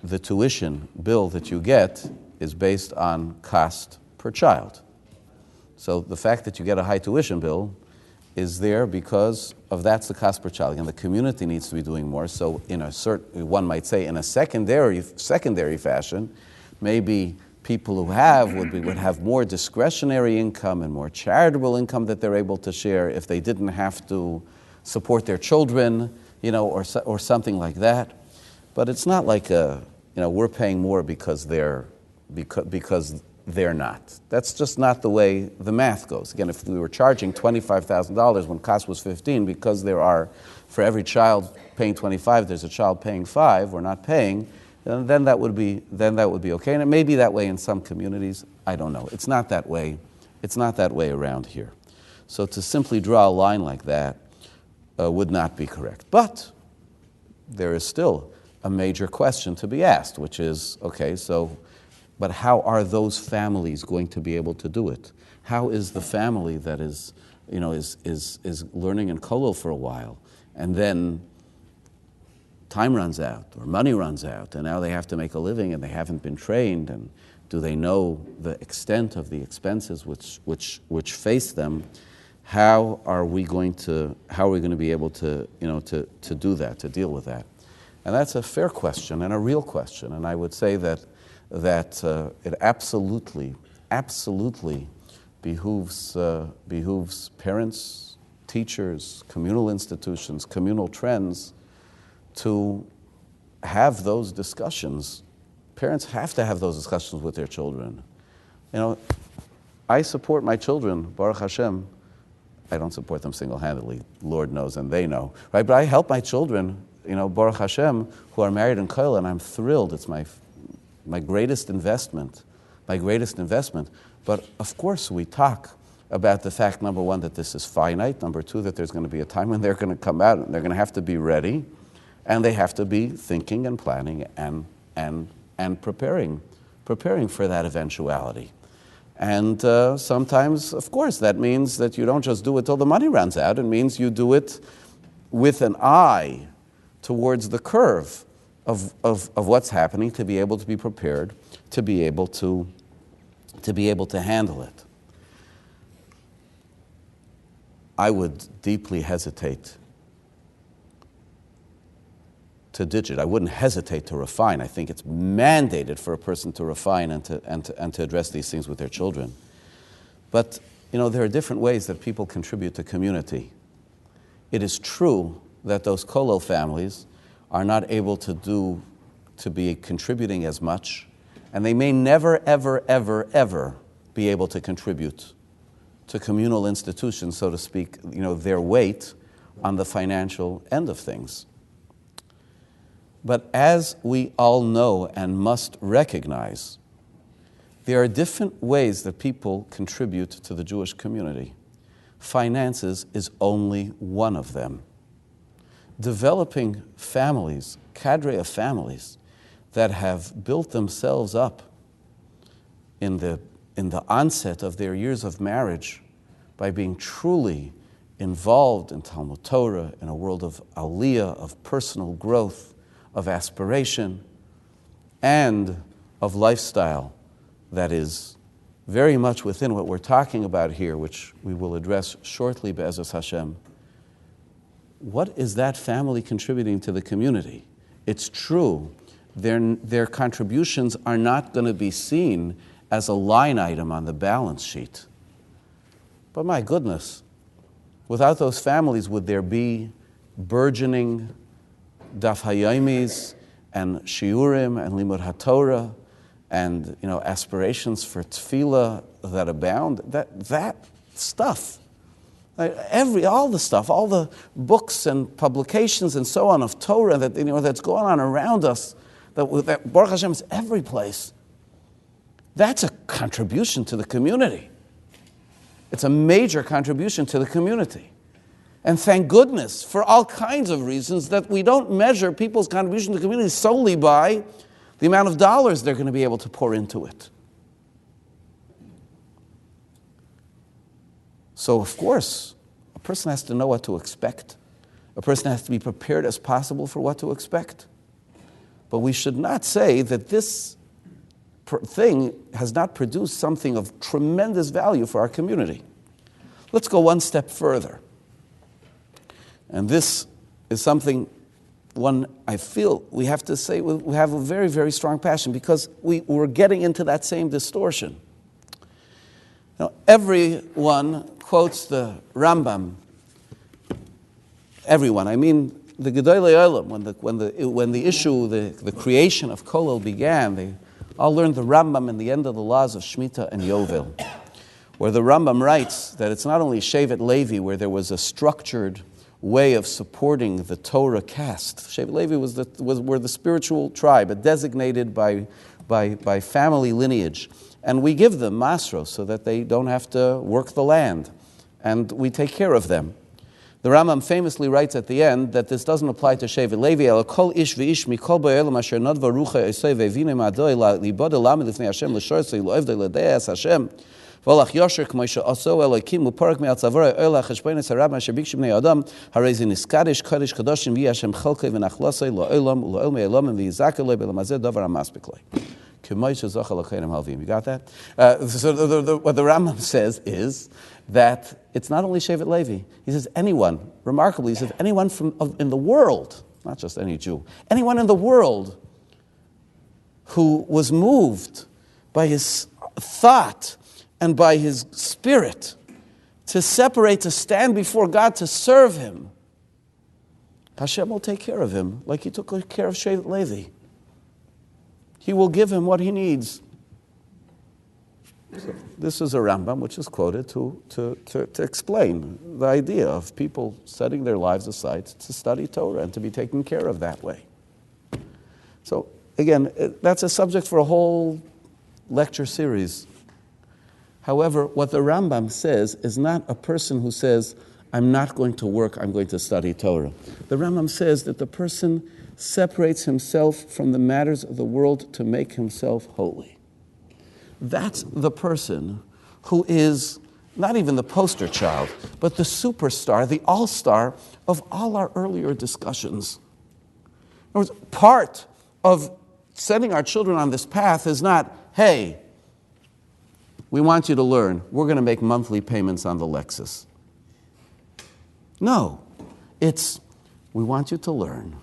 the tuition bill that you get is based on cost per child. So the fact that you get a high tuition bill is there because of that's the cost per child. And the community needs to be doing more. So in a certain, one might say, in a secondary fashion, maybe people who would have more discretionary income and more charitable income that they're able to share if they didn't have to support their children, or something like that. But it's not like we're paying more because they're not. That's just not the way the math goes. Again, if we were charging $25,000 when cost was 15, because there are, for every child paying 25, there's a child paying 5, we're not paying, then that would be okay. And it may be that way in some communities. I don't know. It's not that way. It's not that way around here. So to simply draw a line like that would not be correct. But there is still a major question to be asked, which is, okay, but how are those families going to be able to do it? How is the family that is learning in kollel for a while, and then time runs out or money runs out, and now they have to make a living and they haven't been trained, and do they know the extent of the expenses which face them? How are we going to be able to do that, to deal with that? And that's a fair question and a real question. And I would say that it absolutely behooves parents, teachers, communal institutions, communal trends to have those discussions. Parents have to have those discussions with their children. I support my children, Baruch Hashem. I don't support them single-handedly, Lord knows, and they know, right? But I help my children, Baruch Hashem, who are married in kollel, and I'm thrilled. It's my greatest investment, But of course we talk about the fact, number one, that this is finite, number two, that there's going to be a time when they're going to come out and they're going to have to be ready, and they have to be thinking and planning and preparing for that eventuality. And sometimes, of course, that means that you don't just do it till the money runs out. It means you do it with an eye towards the curve of what's happening, to be able to be prepared, to be able to handle it. I would deeply hesitate to ditch it. I wouldn't hesitate to refine. I think it's mandated for a person to refine and to address these things with their children. But there are different ways that people contribute to community. It is true that those kollel families are not able to be contributing as much, and they may never, ever, ever, ever be able to contribute to communal institutions, so to speak, their weight on the financial end of things. But as we all know and must recognize, there are different ways that people contribute to the Jewish community. Finances is only one of them. Developing families, cadre of families, that have built themselves up in the onset of their years of marriage by being truly involved in Talmud Torah, in a world of aliyah, of personal growth, of aspiration, and of lifestyle that is very much within what we're talking about here, which we will address shortly, Be'ezus Hashem. What is that family contributing to the community? It's true, their contributions are not going to be seen as a line item on the balance sheet. But my goodness, without those families, would there be burgeoning Daf Hayomis and Shiurim and Limud HaTorah and aspirations for tefillah that abound? That stuff, all the stuff, all the books and publications and so on of Torah that's going on around us, that Baruch Hashem is every place. That's a contribution to the community. It's a major contribution to the community. And thank goodness, for all kinds of reasons, that we don't measure people's contribution to the community solely by the amount of dollars they're going to be able to pour into it. So, of course, person has to know what to expect. A person has to be prepared as possible for what to expect. But we should not say that this thing has not produced something of tremendous value for our community. Let's go one step further. And this is something I feel we have to say we have a very, very strong passion, because we're getting into that same distortion. Everyone quotes the Rambam. Everyone, I mean the Gedolei Olam. When the issue, the creation of Kolel began, they all learned the Rambam in the end of the laws of Shemitah and Yovel, where the Rambam writes that it's not only Shevet Levi, where there was a structured way of supporting the Torah caste. Shevet Levi were the spiritual tribe, designated by family lineage. And we give them masros so that they don't have to work the land. And we take care of them. The Rambam famously writes at the end that this doesn't apply to Shevet Levi. El kol ish v'ish mikol ba'olam asher nodva rucha esay ve'evine ma'adoi libod elamid lifnei Hashem l'shorsei lo'evdei l'de'es Hashem v'olach yosher k'mo she'aso Elokim u'parak me'atzavora olah cheshbonis harab asher bikshim bnei adam harei ze niskadish kodesh kadoshim v'yi Hashem cholkei v'nachlosei lo'olam u'lo'ol me'elamim v'yizake lo'y be'lamazeh davar ha'maspik lo'y. You got that? What the Rambam says is that it's not only Shevet Levi. He says anyone, remarkably, he says anyone in the world, not just any Jew, anyone in the world who was moved by his thought and by his spirit to separate, to stand before God, to serve Him, Hashem will take care of him like He took care of Shevet Levi. He will give him what he needs. So this is a Rambam which is quoted to explain the idea of people setting their lives aside to study Torah and to be taken care of that way. So again, that's a subject for a whole lecture series. However, what the Rambam says is not a person who says, I'm not going to work, I'm going to study Torah. The Rambam says that the person separates himself from the matters of the world to make himself holy. That's the person who is not even the poster child, but the superstar, the all-star of all our earlier discussions. In other words, part of setting our children on this path is not, hey, we want you to learn, we're going to make monthly payments on the Lexus. No, it's, we want you to learn.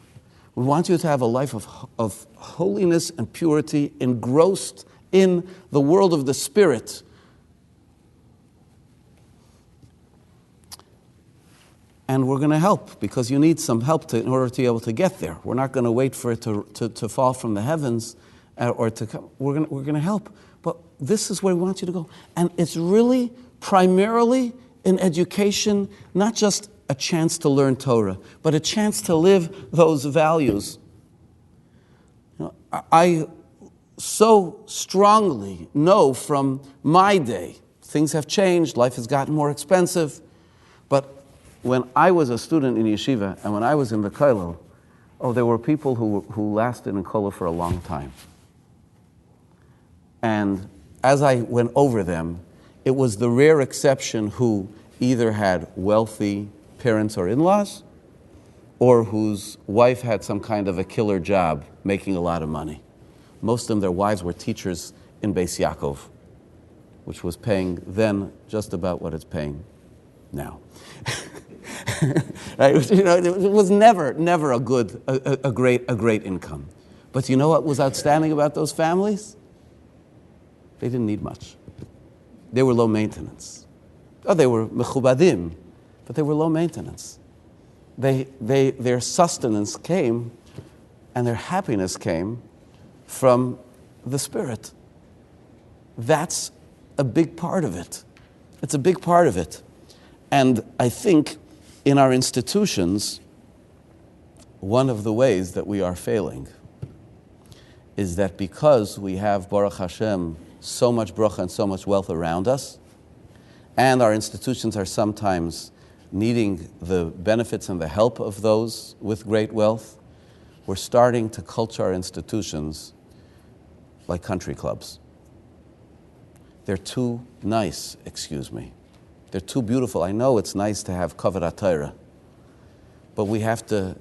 We want you to have a life of holiness and purity, engrossed in the world of the Spirit. And we're going to help, because you need some help in order to be able to get there. We're not going to wait for it to fall from the heavens or to come. We're going to help. But this is where we want you to go. And it's really primarily in education, not just a chance to learn Torah, but a chance to live those values. I so strongly know from my day, things have changed, life has gotten more expensive, but when I was a student in yeshiva and when I was in the kollel, there were people who lasted in kollel for a long time. And as I went over them, it was the rare exception who either had wealthy parents or in-laws, or whose wife had some kind of a killer job making a lot of money. Most of them, their wives were teachers in Beis Yaakov, which was paying then just about what it's paying now. Right? It was never a great income. But you know what was outstanding about those families? They didn't need much. They were low maintenance. They were mechubadim, but they were low maintenance. Their sustenance came and their happiness came from the Spirit. That's a big part of it. It's a big part of it. And I think in our institutions, one of the ways that we are failing is that because we have, Baruch Hashem, so much bracha and so much wealth around us, and our institutions are sometimes needing the benefits and the help of those with great wealth, we're starting to culture our institutions like country clubs. They're too nice, excuse me. They're too beautiful. I know it's nice to have kavod Torah, but we have to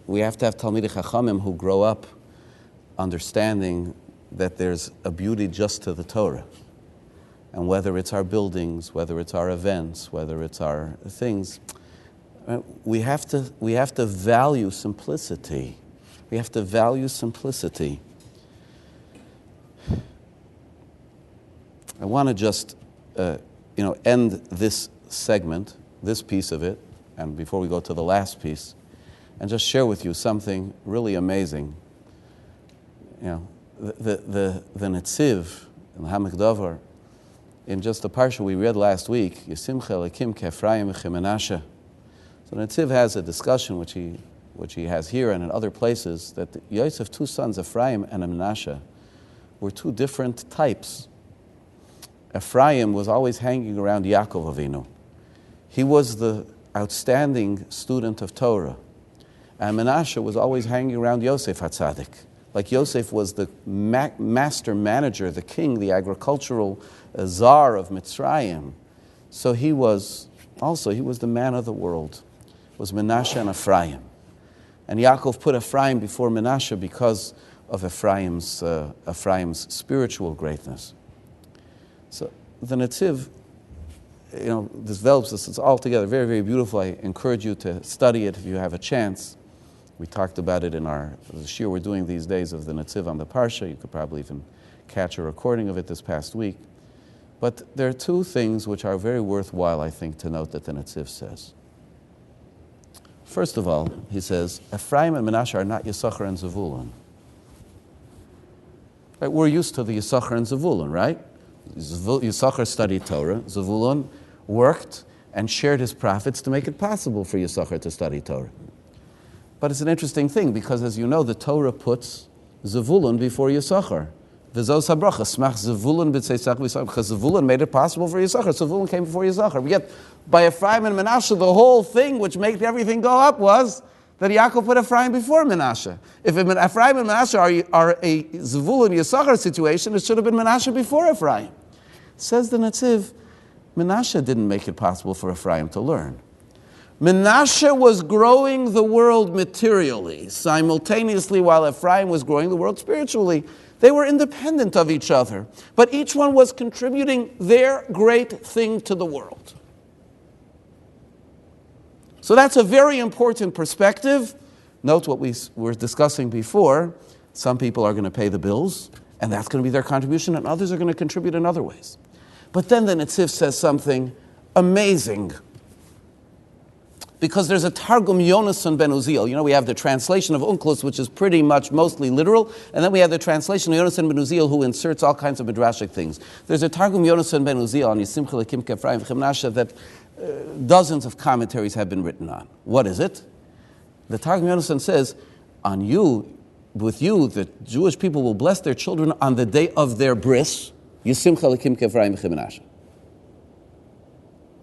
have Talmidei Chachamim who grow up understanding that there's a beauty just to the Torah. And whether it's our buildings, whether it's our events, whether it's our things, we have to value simplicity. We have to value simplicity. I want to just end this segment, this piece of it, and before we go to the last piece, and just share with you something really amazing. The Netziv in the Hamak Davar, in just the parsha we read last week, Yisimcha Elokim K'Ephraim V'Chemenashe. So Netziv has a discussion which he has here and in other places that Yosef's two sons, Ephraim and Menashe, were two different types. Ephraim was always hanging around Yaakov Avinu. He was the outstanding student of Torah. And Menashe was always hanging around Yosef HaTzadik. Like Yosef was the master manager, the king, the agricultural czar of Mitzrayim. So he was the man of the world. It was Menashe and Ephraim. And Yaakov put Ephraim before Menashe because of Ephraim's spiritual greatness. So the Netziv, develops this. It's altogether very, very beautiful. I encourage you to study it if you have a chance. We talked about it in the shiur we're doing these days of the Netziv on the Parsha. You could probably even catch a recording of it this past week. But there are two things which are very worthwhile, I think, to note that the Netziv says. First of all, he says, Ephraim and Menashe are not Yisachar and Zevulun. Right? We're used to the Yisachar and Zevulun, right? Yisachar studied Torah. Zevulun worked and shared his profits to make it possible for Yisachar to study Torah. But it's an interesting thing because, as you know, the Torah puts Zevulun before Yisachar. V'zos habracha, smach Zevulun b'tzeisach v'yisachar, because Zevulun made it possible for Yisachar. Zevulun came before Yisachar. Yet, by Ephraim and Menashe, the whole thing which made everything go up was that Yaakov put Ephraim before Menashe. If Ephraim and Menashe are a Zevulun Yisachar situation, it should have been Menashe before Ephraim. Says the Netziv, Menashe didn't make it possible for Ephraim to learn. Menashe was growing the world materially, simultaneously while Ephraim was growing the world spiritually. They were independent of each other, but each one was contributing their great thing to the world. So that's a very important perspective. Note what we were discussing before. Some people are going to pay the bills, and that's going to be their contribution, and others are going to contribute in other ways. But then the Netziv says something amazing. Because there's a Targum Yonasan ben Uziel. We have the translation of Onkelos, which is pretty much mostly literal, and then we have the translation of Yonasan ben Uziel, who inserts all kinds of midrashic things. There's a Targum Yonasan ben Uziel on Yisimcha Elokim K'Ephraim V'Chemenashe that dozens of commentaries have been written on. What is it? The Targum Yonasan says, with you, the Jewish people will bless their children on the day of their bris, Yisimcha Elokim K'Ephraim V'Chemenashe.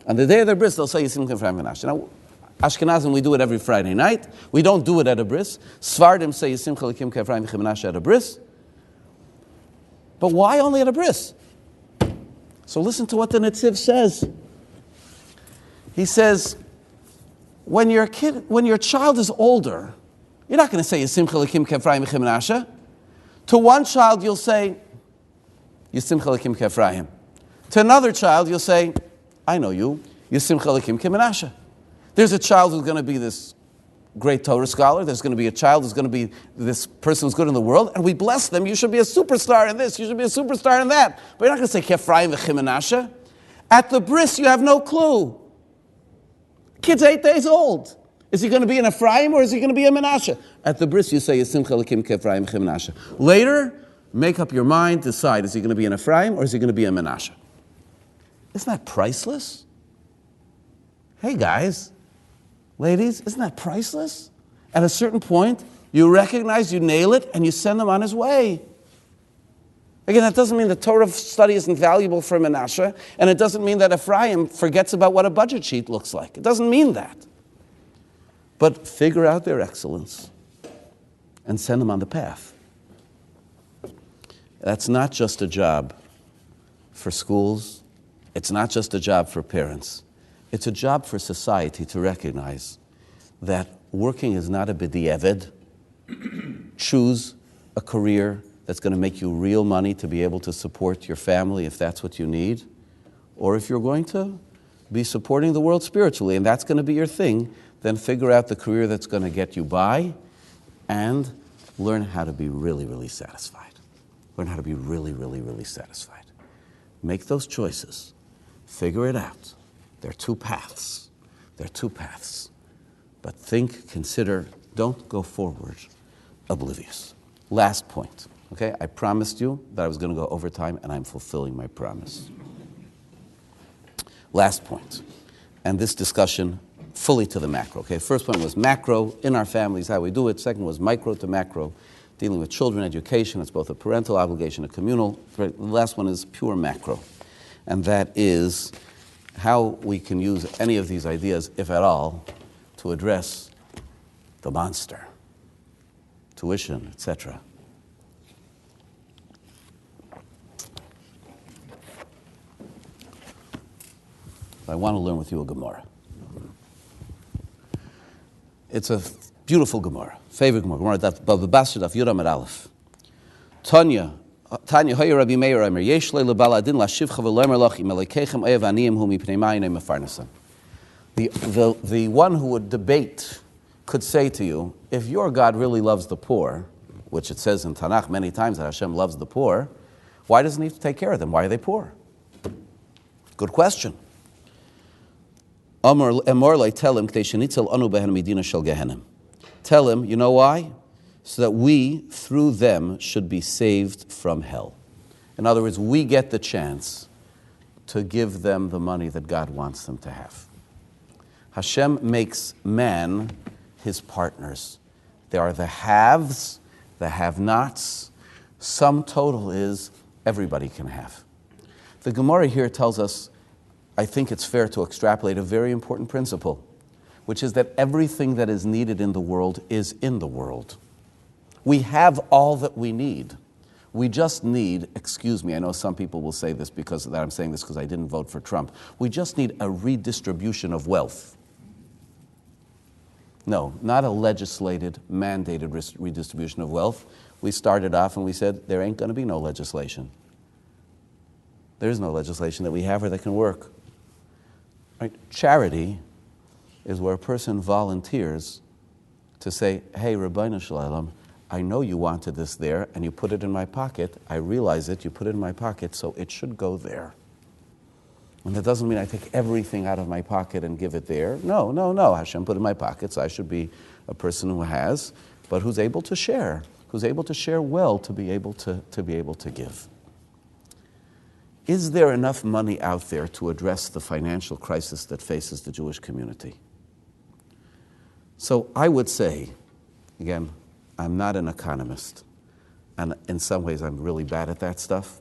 On the day of their bris, they'll say Yisimcha Elokim K'Ephraim V'Chemenashe. Now, Ashkenazim, we do it every Friday night. We don't do it at a bris. Sfardim say Yisimcha Elokim K'Ephraim V'Chemenashe at a bris. But why only at a bris? So listen to what the Netziv says. He says, when your child is older, you're not going to say Yisimcha Elokim K'Ephraim V'Chemenashe. To one child, you'll say Yisimcha Elokim K'Ephraim. To another child, you'll say, I know you, Yisimcha Elokim K'Menashe. There's a child who's going to be this great Torah scholar. There's going to be a child who's going to be this person who's good in the world. And we bless them. You should be a superstar in this. You should be a superstar in that. But you're not going to say K'Ephraim V'Chemenashe. At the bris, you have no clue. Kid's 8 days old. Is he going to be an Ephraim or is he going to be a Menashe? At the bris, you say Yisimcha Elokim K'Ephraim V'Chemenashe. Later, make up your mind, decide, is he going to be an Ephraim or is he going to be a Menashe? Isn't that priceless? Hey guys, ladies, isn't that priceless? At a certain point, you recognize, you nail it, and you send him on his way. Again, that doesn't mean the Torah study isn't valuable for Menashe, and it doesn't mean that Ephraim forgets about what a budget sheet looks like. It doesn't mean that. But figure out their excellence and send them on the path. That's not just a job for schools It's not just a job for parents. It's a job for society to recognize that working is not a b'di'evid. Choose a career that's going to make you real money to be able to support your family if that's what you need, or if you're going to be supporting the world spiritually and that's going to be your thing, then figure out the career that's going to get you by and learn how to be really, really satisfied. Learn how to be really, really, really satisfied. Make those choices. Figure it out. There are two paths. There are two paths. But think, consider, don't go forward oblivious. Last point, okay? I promised you that I was going to go over time, and I'm fulfilling my promise. Last point, and this discussion fully to the macro, okay? First one was macro, in our families, how we do it. Second was micro to macro, dealing with children, education. It's both a parental obligation, a communal. The last one is pure macro, and that is how we can use any of these ideas, if at all, to address the monster, tuition, etc. I want to learn with you a Gemara. It's a beautiful Gemara, favorite Gemara. Bava Basra Daf Yud Amud Aleph. Tanya, Hauer Rabbi Meir Omer, Yesh le lebal adin lashivcha v'lomer lach im elekechem oyev aniyim hu mipnei ma'inei mefarnasan. The one who would debate could say to you, if your God really loves the poor, which it says in Tanakh many times that Hashem loves the poor, why doesn't He take care of them? Why are they poor? Good question. Tell him, you know why? So that we, through them, should be saved from hell. In other words, we get the chance to give them the money that God wants them to have. Hashem makes man His partners. There are the haves, the have-nots. Sum total is everybody can have. The Gemara here tells us, I think it's fair to extrapolate a very important principle, which is that everything that is needed in the world is in the world. We have all that we need. We just need, excuse me, I know some people will say this because of that, I'm saying this because I didn't vote for Trump. We just need a redistribution of wealth. No, not a legislated, mandated redistribution of wealth. We started off and we said, there ain't going to be no legislation. There is no legislation that we have or that can work. Right? Charity is where a person volunteers to say, hey, Rabbeinu Shalom, I know you wanted this there, and you put it in my pocket. I realize it, you put it in my pocket, so it should go there. And that doesn't mean I take everything out of my pocket and give it there. No. Hashem put it in my pocket, so I should be a person who has, but who's able to share well to be able to give. Is there enough money out there to address the financial crisis that faces the Jewish community? So I would say, again, I'm not an economist, and in some ways I'm really bad at that stuff,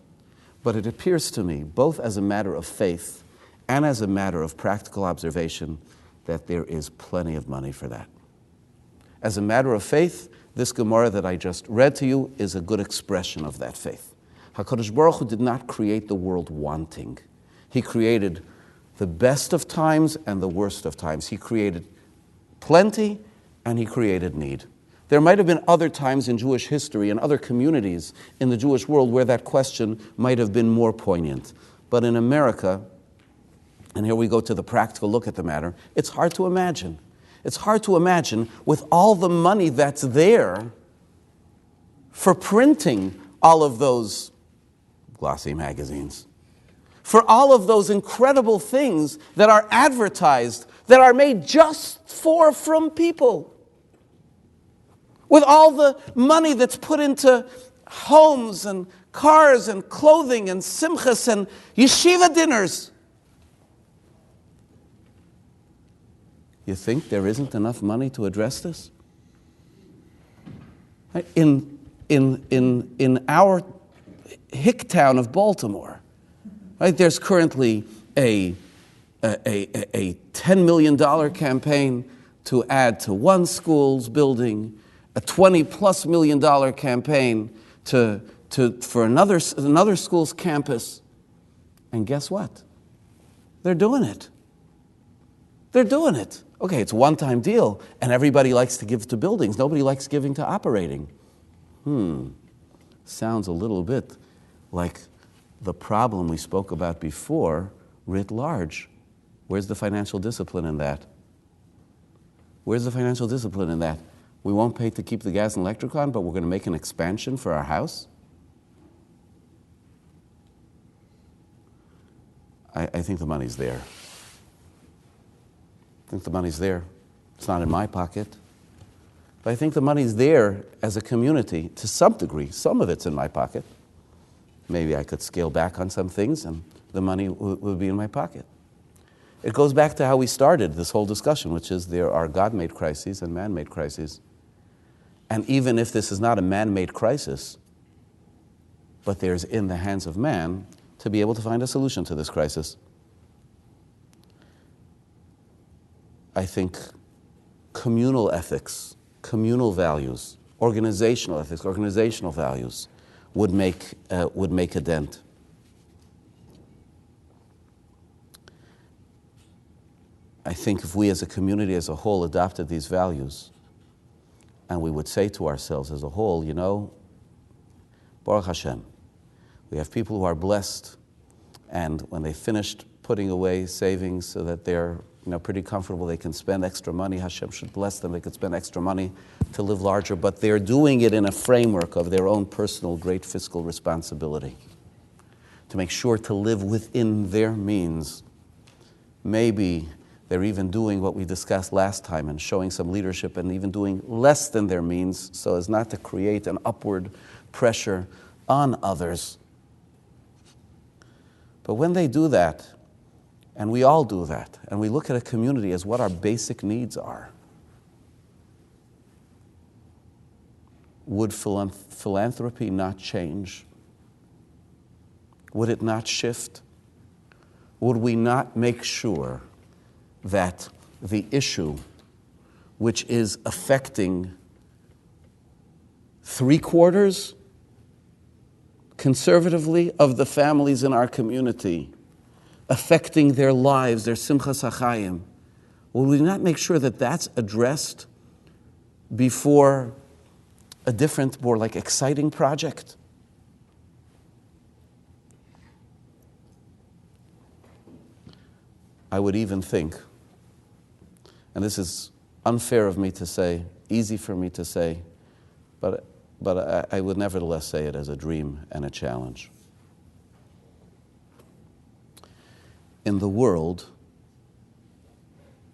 but it appears to me, both as a matter of faith and as a matter of practical observation, that there is plenty of money for that. As a matter of faith, this Gemara that I just read to you is a good expression of that faith. HaKadosh Baruch Hu did not create the world wanting. He created the best of times and the worst of times. He created plenty and He created need. There might have been other times in Jewish history and other communities in the Jewish world where that question might have been more poignant. But in America, and here we go to the practical look at the matter, it's hard to imagine. It's hard to imagine with all the money that's there for printing all of those glossy magazines, for all of those incredible things that are advertised, that are made just from people, with all the money that's put into homes and cars and clothing and simchas and yeshiva dinners. You think there isn't enough money to address this? In our hick town of Baltimore, right? There's currently a $10 million campaign to add to one school's building, a $20+ million campaign for another school's campus, and guess what? They're doing it. They're doing it. Okay, it's a one-time deal, and everybody likes to give to buildings. Nobody likes giving to operating. Sounds a little bit like the problem we spoke about before, writ large. Where's the financial discipline in that? Where's the financial discipline in that? We won't pay to keep the gas and electric on, but we're going to make an expansion for our house? I think the money's there. I think the money's there. It's not in my pocket. But I think the money's there as a community to some degree. Some of it's in my pocket. Maybe I could scale back on some things and the money would be in my pocket. It goes back to how we started this whole discussion, which is there are God-made crises and man-made crises. And even if this is not a man-made crisis, but there's in the hands of man to be able to find a solution to this crisis. I think communal ethics, communal values, organizational ethics, organizational values would make a dent. I think if we as a community as a whole adopted these values, and we would say to ourselves as a whole, you know, Baruch Hashem, we have people who are blessed, and when they finished putting away savings so that they're pretty comfortable, they can spend extra money. Hashem should bless them. They could spend extra money to live larger, but they're doing it in a framework of their own personal great fiscal responsibility to make sure to live within their means. Maybe they're even doing what we discussed last time and showing some leadership and even doing less than their means so as not to create an upward pressure on others. But when they do that, and we all do that, and we look at a community as what our basic needs are, would philanthropy not change? Would it not shift? Would we not make sure that the issue which is affecting 3/4 conservatively of the families in our community, affecting their lives, their simchas hachayim, will we not make sure that that's addressed before a different, more like exciting project? I would even think, and this is unfair of me to say, easy for me to say, but I would nevertheless say it as a dream and a challenge. In the world,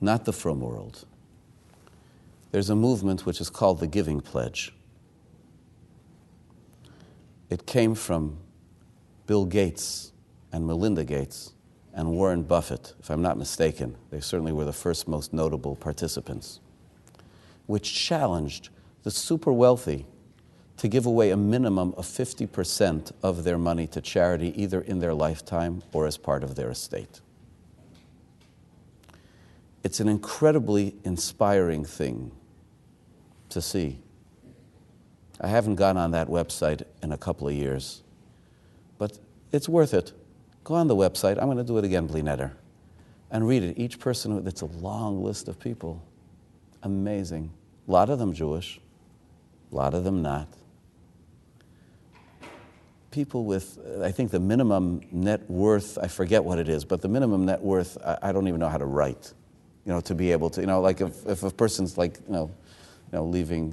not the frum world, there's a movement which is called the Giving Pledge. It came from Bill Gates and Melinda Gates and Warren Buffett, if I'm not mistaken. They certainly were the first most notable participants, which challenged the super wealthy to give away a minimum of 50% of their money to charity, either in their lifetime or as part of their estate. It's an incredibly inspiring thing to see. I haven't gone on that website in a couple of years, but it's worth it. Go on the website. I'm going to do it again, Bli Neder, and read it. Each person, it's a long list of people. Amazing. A lot of them Jewish, a lot of them not. People with, I think the minimum net worth, I forget what it is, but the minimum net worth, I don't even know how to write, to be able to, like if a person's like, leaving,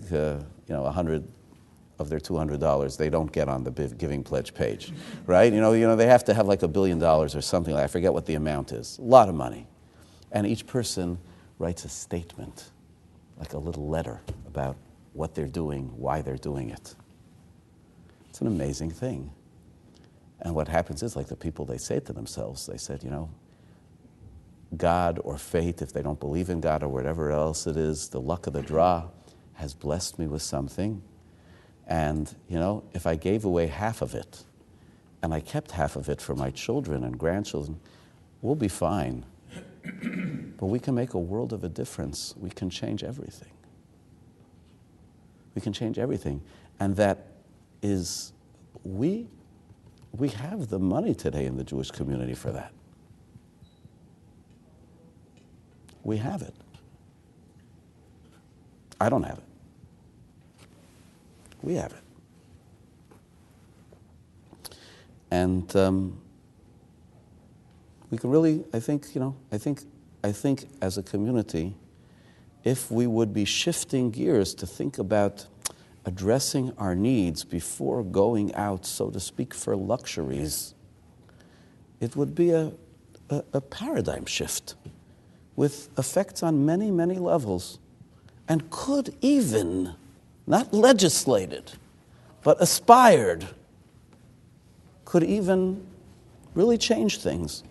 100 of their $200, they don't get on the Giving Pledge page, right? They have to have like $1 billion or something. I forget what the amount is. A lot of money. And each person writes a statement, like a little letter about what they're doing, why they're doing it. It's an amazing thing. And what happens is, like the people, they say to themselves, they said, God or fate, if they don't believe in God or whatever else it is, the luck of the draw has blessed me with something. And, if I gave away half of it, and I kept half of it for my children and grandchildren, we'll be fine. But we can make a world of a difference. We can change everything. We can change everything. And that is, we have the money today in the Jewish community for that. We have it. I don't have it. We have it. And we can really, I think as a community, if we would be shifting gears to think about addressing our needs before going out, so to speak, for luxuries, it would be a paradigm shift with effects on many, many levels, and could even, not legislated, but aspired, could even really change things.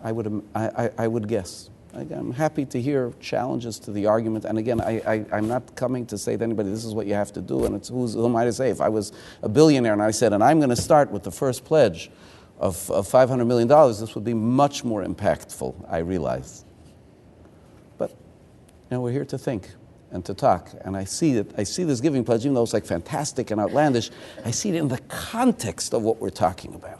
I would guess. I'm happy to hear challenges to the argument. And again, I'm not coming to say to anybody, this is what you have to do, and it's who am I to say? If I was a billionaire and I said, and I'm going to start with the first pledge of $500 million, this would be much more impactful, I realize. But we're here to think and to talk. And I see this giving pledge, even though it's like fantastic and outlandish, I see it in the context of what we're talking about.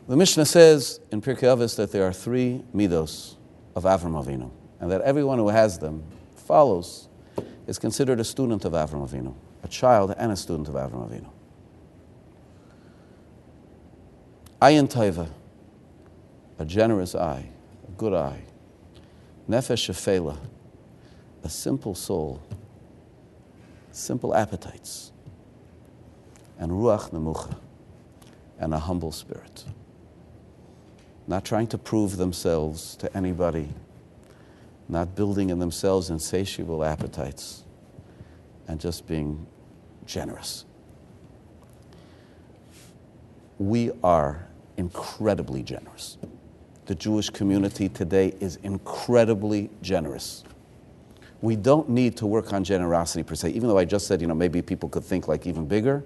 The Mishnah says in Pirkei Avos that there are 3 midos of Avram Avinu, and that everyone who has them, follows, is considered a student of Avram Avinu, a child and a student of Avram Avinu. Ayin tova, a generous eye, a good eye. Nefesh shefela, a simple soul, simple appetites. And ruach nemucha, and a humble spirit. Not trying to prove themselves to anybody, not building in themselves insatiable appetites, and just being generous. We are incredibly generous. The Jewish community today is incredibly generous. We don't need to work on generosity per se, even though I just said, maybe people could think like even bigger.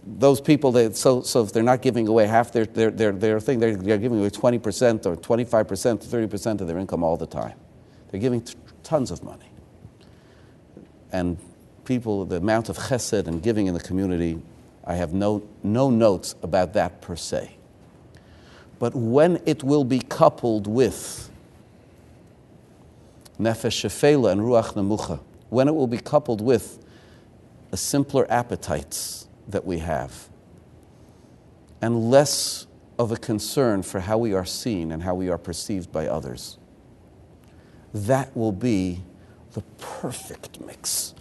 Those people, so if they're not giving away half their thing, they're giving away 20% or 25%, 30% of their income all the time. They're giving tons of money. And people, the amount of chesed and giving in the community, I have no notes about that per se. But when it will be coupled with nefesh shefela and ruach nemucha, when it will be coupled with a simpler appetites that we have, and less of a concern for how we are seen and how we are perceived by others, that will be the perfect mix.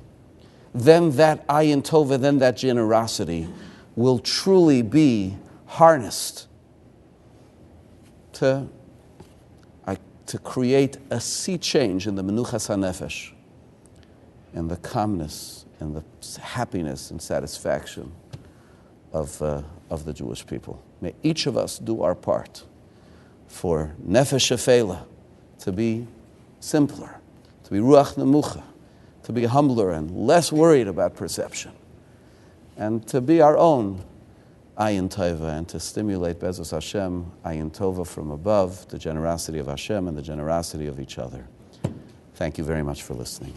Then that ayin tova, then that generosity will truly be harnessed to create a sea change in the menuchas hanefesh, and the calmness and the happiness and satisfaction of the Jewish people. May each of us do our part for nefesh shefela, to be simpler, to be ruach nemucha, to be humbler and less worried about perception, and to be our own ayin tova, and to stimulate Be'ezus Hashem ayin tova from above, the generosity of Hashem and the generosity of each other. Thank you very much for listening.